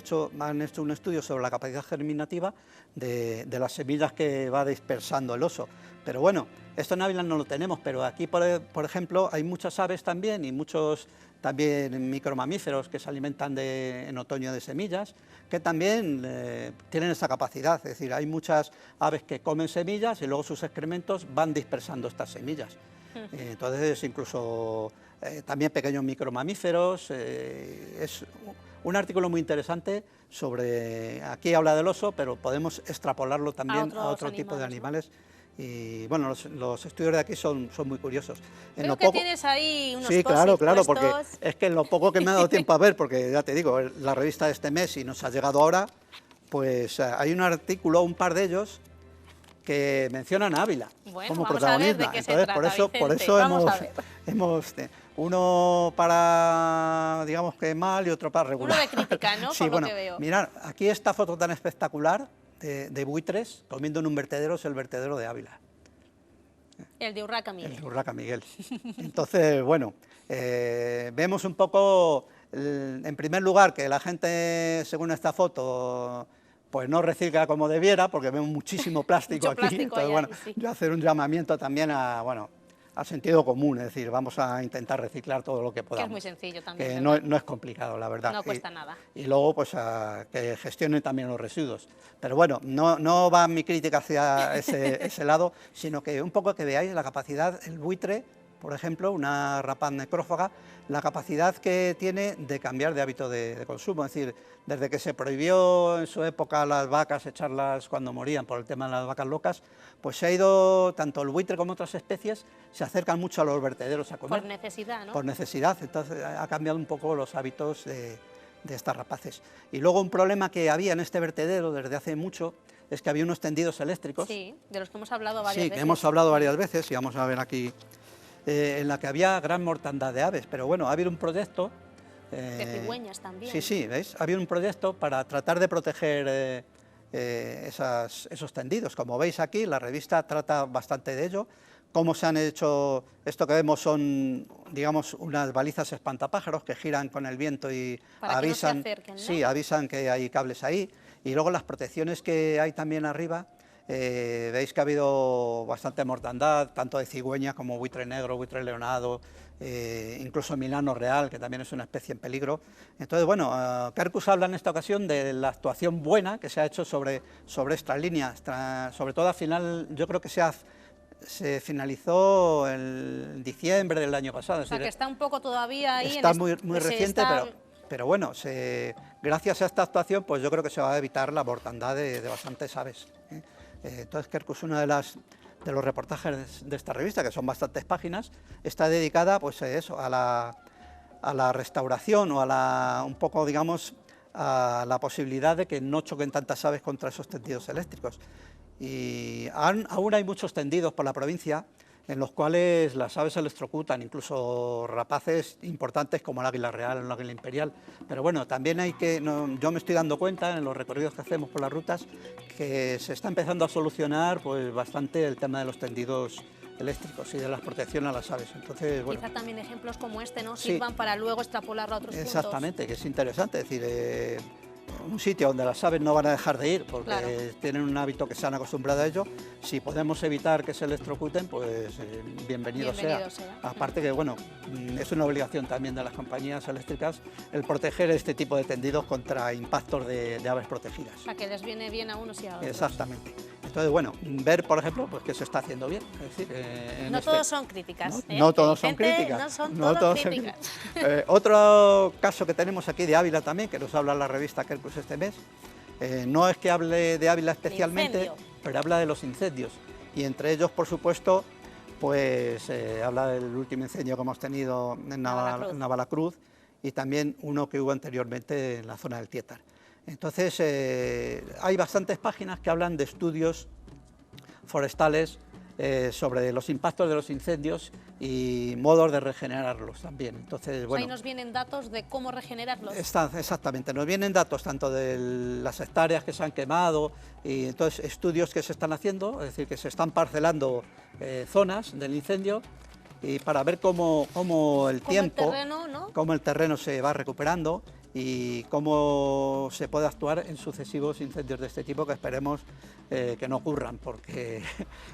Speaker 2: hecho un estudio sobre la capacidad germinativa de las semillas que va dispersando el oso. Pero bueno, esto en Ávila no lo tenemos, pero aquí, por ejemplo, hay muchas aves también y muchos también micromamíferos que se alimentan en otoño de semillas, que también tienen esa capacidad, es decir, hay muchas aves que comen semillas y luego sus excrementos van dispersando estas semillas. Entonces, incluso también pequeños micromamíferos, es un artículo muy interesante sobre, aquí habla del oso, pero podemos extrapolarlo también a otro tipo de animales. Y bueno, los estudios de aquí son muy curiosos.
Speaker 1: Creo que tienes ahí unos
Speaker 2: Sí, claro,
Speaker 1: puestos.
Speaker 2: porque es que en lo poco que me ha dado tiempo a ver, porque ya te digo, la revista de este mes y nos ha llegado ahora, pues hay un artículo, un par de ellos, que mencionan a Ávila
Speaker 1: Bueno,
Speaker 2: como
Speaker 1: vamos a ver
Speaker 2: protagonista.
Speaker 1: de qué se
Speaker 2: Entonces,
Speaker 1: trata,
Speaker 2: por
Speaker 1: Vicente.
Speaker 2: eso
Speaker 1: Vamos a ver.
Speaker 2: hemos uno para, digamos que mal y otro para regular.
Speaker 1: Uno de crítica, ¿no?
Speaker 2: Sí,
Speaker 1: Por lo
Speaker 2: bueno,
Speaker 1: que veo.
Speaker 2: mirad, aquí esta foto tan espectacular de buitres comiendo en un vertedero, es el vertedero de Ávila.
Speaker 1: El de Urraca Miguel.
Speaker 2: El de Urraca Miguel. Entonces, bueno, vemos un poco, en primer lugar, que la gente, según esta foto, pues no recicla como debiera, porque vemos muchísimo plástico aquí.
Speaker 1: Plástico
Speaker 2: Entonces,
Speaker 1: ahí,
Speaker 2: bueno,
Speaker 1: sí.
Speaker 2: yo hacer un llamamiento también a, bueno, al sentido común, es decir, vamos a intentar reciclar todo lo que
Speaker 1: Que
Speaker 2: podamos.
Speaker 1: es muy sencillo también.
Speaker 2: Que
Speaker 1: ¿verdad?
Speaker 2: no es complicado, la verdad.
Speaker 1: No cuesta nada.
Speaker 2: Y luego, pues, que gestionen también los residuos. Pero bueno, no va mi crítica hacia ese lado, sino que un poco que veáis la capacidad, el buitre, por ejemplo, una rapaz necrófaga, la capacidad que tiene de cambiar de hábito de consumo. Es decir, desde que se prohibió en su época a las vacas echarlas cuando morían por el tema de las vacas locas, pues se ha ido, tanto el buitre como otras especies, se acercan mucho a los vertederos a comer.
Speaker 1: Por necesidad, ¿no?
Speaker 2: Por necesidad, entonces ha cambiado un poco los hábitos de estas rapaces. Y luego un problema que había en este vertedero desde hace mucho es que había unos tendidos eléctricos.
Speaker 1: Sí, de los que hemos hablado varias
Speaker 2: Sí,
Speaker 1: veces.
Speaker 2: que hemos hablado varias veces y vamos a ver aquí, en la que había gran mortandad de aves, pero bueno, ha habido un proyecto...
Speaker 1: de cigüeñas también.
Speaker 2: Sí, sí, ¿veis? Ha habido un proyecto para tratar de proteger esos tendidos. Como veis aquí, la revista trata bastante de ello. Cómo se han hecho, esto que vemos son, digamos, unas balizas espantapájaros que giran con el viento y
Speaker 1: Para que no se
Speaker 2: avisan,
Speaker 1: acerquen, ¿no?
Speaker 2: sí, avisan que hay cables ahí. Y luego las protecciones que hay también arriba, veis que ha habido bastante mortandad, tanto de cigüeña como buitre negro, buitre leonado, incluso milano real, que también es una especie en peligro. Entonces, bueno, Quercus habla en esta ocasión de la actuación buena que se ha hecho sobre estas líneas, sobre todo al final, yo creo que se finalizó en diciembre del año pasado.
Speaker 1: O sea, que está un poco todavía ahí.
Speaker 2: Está muy reciente, pero bueno, gracias a esta actuación, pues yo creo que se va a evitar la mortandad de bastantes aves. Entonces, Quercus, uno de los reportajes de esta revista, que son bastantes páginas, está dedicada pues a eso, a la restauración o un poco, digamos, a la posibilidad de que no choquen tantas aves contra esos tendidos eléctricos. Y aún hay muchos tendidos por la provincia en los cuales las aves se electrocutan, incluso rapaces importantes como el águila real o el águila imperial. Pero bueno, también yo me estoy dando cuenta en los recorridos que hacemos por las rutas que se está empezando a solucionar pues bastante el tema de los tendidos eléctricos y de la protección a las aves. Entonces, bueno,
Speaker 1: quizá también ejemplos como este, ¿no?
Speaker 2: Sí.
Speaker 1: Sirvan para luego extrapolarlo a otros puntos.
Speaker 2: Exactamente, que es interesante, es decir, un sitio donde las aves no van a dejar de ir porque
Speaker 1: Claro.
Speaker 2: tienen un hábito que se han acostumbrado a ello. Si podemos evitar que se electrocuten, pues bienvenido sea. Aparte que, bueno, es una obligación también de las compañías eléctricas el proteger este tipo de tendidos contra impactos de aves protegidas.
Speaker 1: O sea, que les viene bien a unos y a otros.
Speaker 2: Exactamente. Entonces, bueno, ver, por ejemplo, pues que se está haciendo bien. Es decir,
Speaker 1: No todos son críticas.
Speaker 2: No todos son
Speaker 1: Gente,
Speaker 2: críticas.
Speaker 1: No son todos
Speaker 2: son
Speaker 1: críticas.
Speaker 2: Otro caso que tenemos aquí de Ávila también, que nos habla la revista Quercus este mes, no es que hable de Ávila especialmente, pero habla de los incendios. Y entre ellos, por supuesto, pues habla del último incendio que hemos tenido en Navalacruz y también uno que hubo anteriormente en la zona del Tietar. Entonces, hay bastantes páginas que hablan de estudios forestales sobre los impactos de los incendios y modos de regenerarlos también. Entonces, bueno,
Speaker 1: ahí nos vienen datos de cómo regenerarlos.
Speaker 2: Exactamente, nos vienen datos tanto de las hectáreas que se han quemado y entonces estudios que se están haciendo, es decir, que se están parcelando zonas del incendio y para ver cómo el tiempo, cómo el terreno se va recuperando y cómo se puede actuar en sucesivos incendios de este tipo que esperemos que no ocurran, porque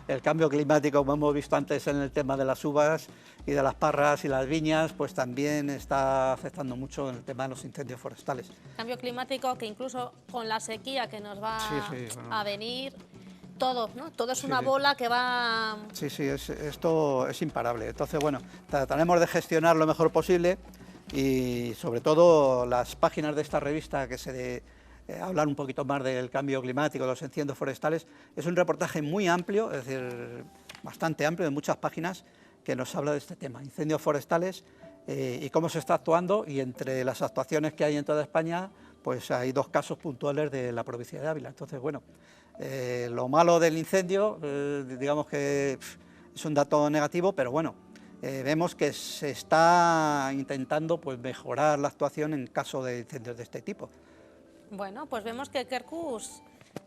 Speaker 2: el cambio climático, como hemos visto antes en el tema de las uvas y de las parras y las viñas, pues también está afectando mucho en el tema de los incendios forestales.
Speaker 1: Cambio climático que incluso con la sequía que nos va
Speaker 2: bueno,
Speaker 1: a venir, todo, ¿no? Todo es una bola que va...
Speaker 2: Sí, esto es imparable. Entonces, bueno, trataremos de gestionar lo mejor posible y sobre todo las páginas de esta revista que hablan un poquito más del cambio climático, de los incendios forestales. Es un reportaje muy amplio, es decir, bastante amplio, de muchas páginas, que nos habla de este tema, incendios forestales y cómo se está actuando, y entre las actuaciones que hay en toda España, pues hay 2 casos puntuales de la provincia de Ávila. Entonces, bueno, lo malo del incendio, digamos que es un dato negativo, pero bueno, vemos que se está intentando pues mejorar la actuación en caso de incendios de este tipo.
Speaker 1: Bueno, pues vemos que Quercus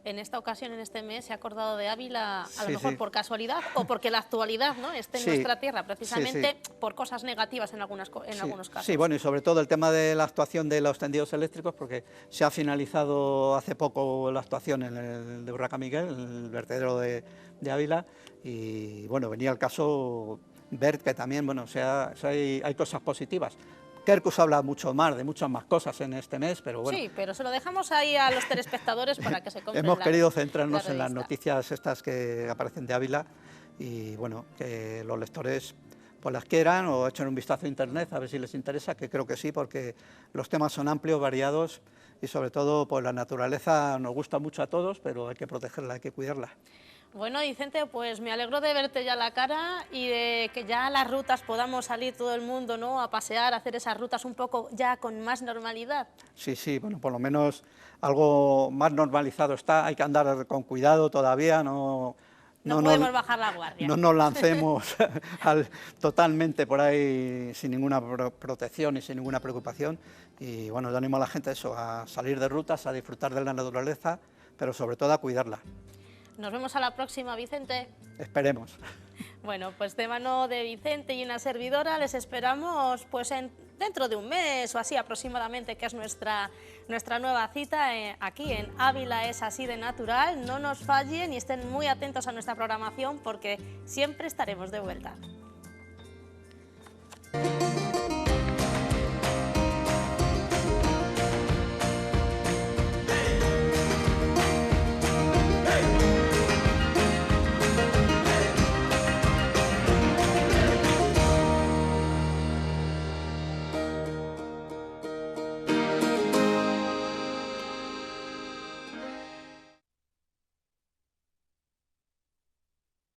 Speaker 1: En esta ocasión, en este mes, se ha acordado de Ávila, a lo
Speaker 2: Sí,
Speaker 1: mejor
Speaker 2: sí.
Speaker 1: por casualidad o porque la actualidad, ¿no?, esté en
Speaker 2: Sí.
Speaker 1: nuestra tierra, precisamente
Speaker 2: Sí,
Speaker 1: por cosas negativas en algunos casos.
Speaker 2: Sí, bueno, y sobre todo el tema de la actuación de los tendidos eléctricos, porque se ha finalizado hace poco la actuación en el de Urraca Miguel, el vertedero de Ávila, y bueno, venía el caso ver que también, bueno, hay cosas positivas. Kerkus habla mucho más, de muchas más cosas en este mes, pero bueno.
Speaker 1: Sí, pero se lo dejamos ahí a los telespectadores para que se compren
Speaker 2: Hemos querido
Speaker 1: la
Speaker 2: centrarnos en las
Speaker 1: revista.
Speaker 2: noticias estas que aparecen de Ávila y bueno, que los lectores pues las quieran o echen un vistazo a internet a ver si les interesa, que creo que sí, porque los temas son amplios, variados y sobre todo pues la naturaleza nos gusta mucho a todos, pero hay que protegerla, hay que cuidarla.
Speaker 1: Bueno, Vicente, pues me alegro de verte ya la cara y de que ya a las rutas podamos salir todo el mundo, ¿no?, a pasear, a hacer esas rutas un poco ya con más normalidad.
Speaker 2: Sí, sí, bueno, por lo menos algo más normalizado está, hay que andar con cuidado todavía,
Speaker 1: No podemos bajar la guardia.
Speaker 2: No nos lancemos totalmente por ahí sin ninguna protección y sin ninguna preocupación. Y bueno, yo animo a la gente eso, a salir de rutas, a disfrutar de la naturaleza, pero sobre todo a cuidarla.
Speaker 1: Nos vemos a la próxima, Vicente.
Speaker 2: Esperemos.
Speaker 1: Bueno, pues de mano de Vicente y una servidora les esperamos pues dentro de un mes o así aproximadamente, que es nuestra nueva cita aquí en Ávila es así de natural. No nos fallen y estén muy atentos a nuestra programación porque siempre estaremos de vuelta.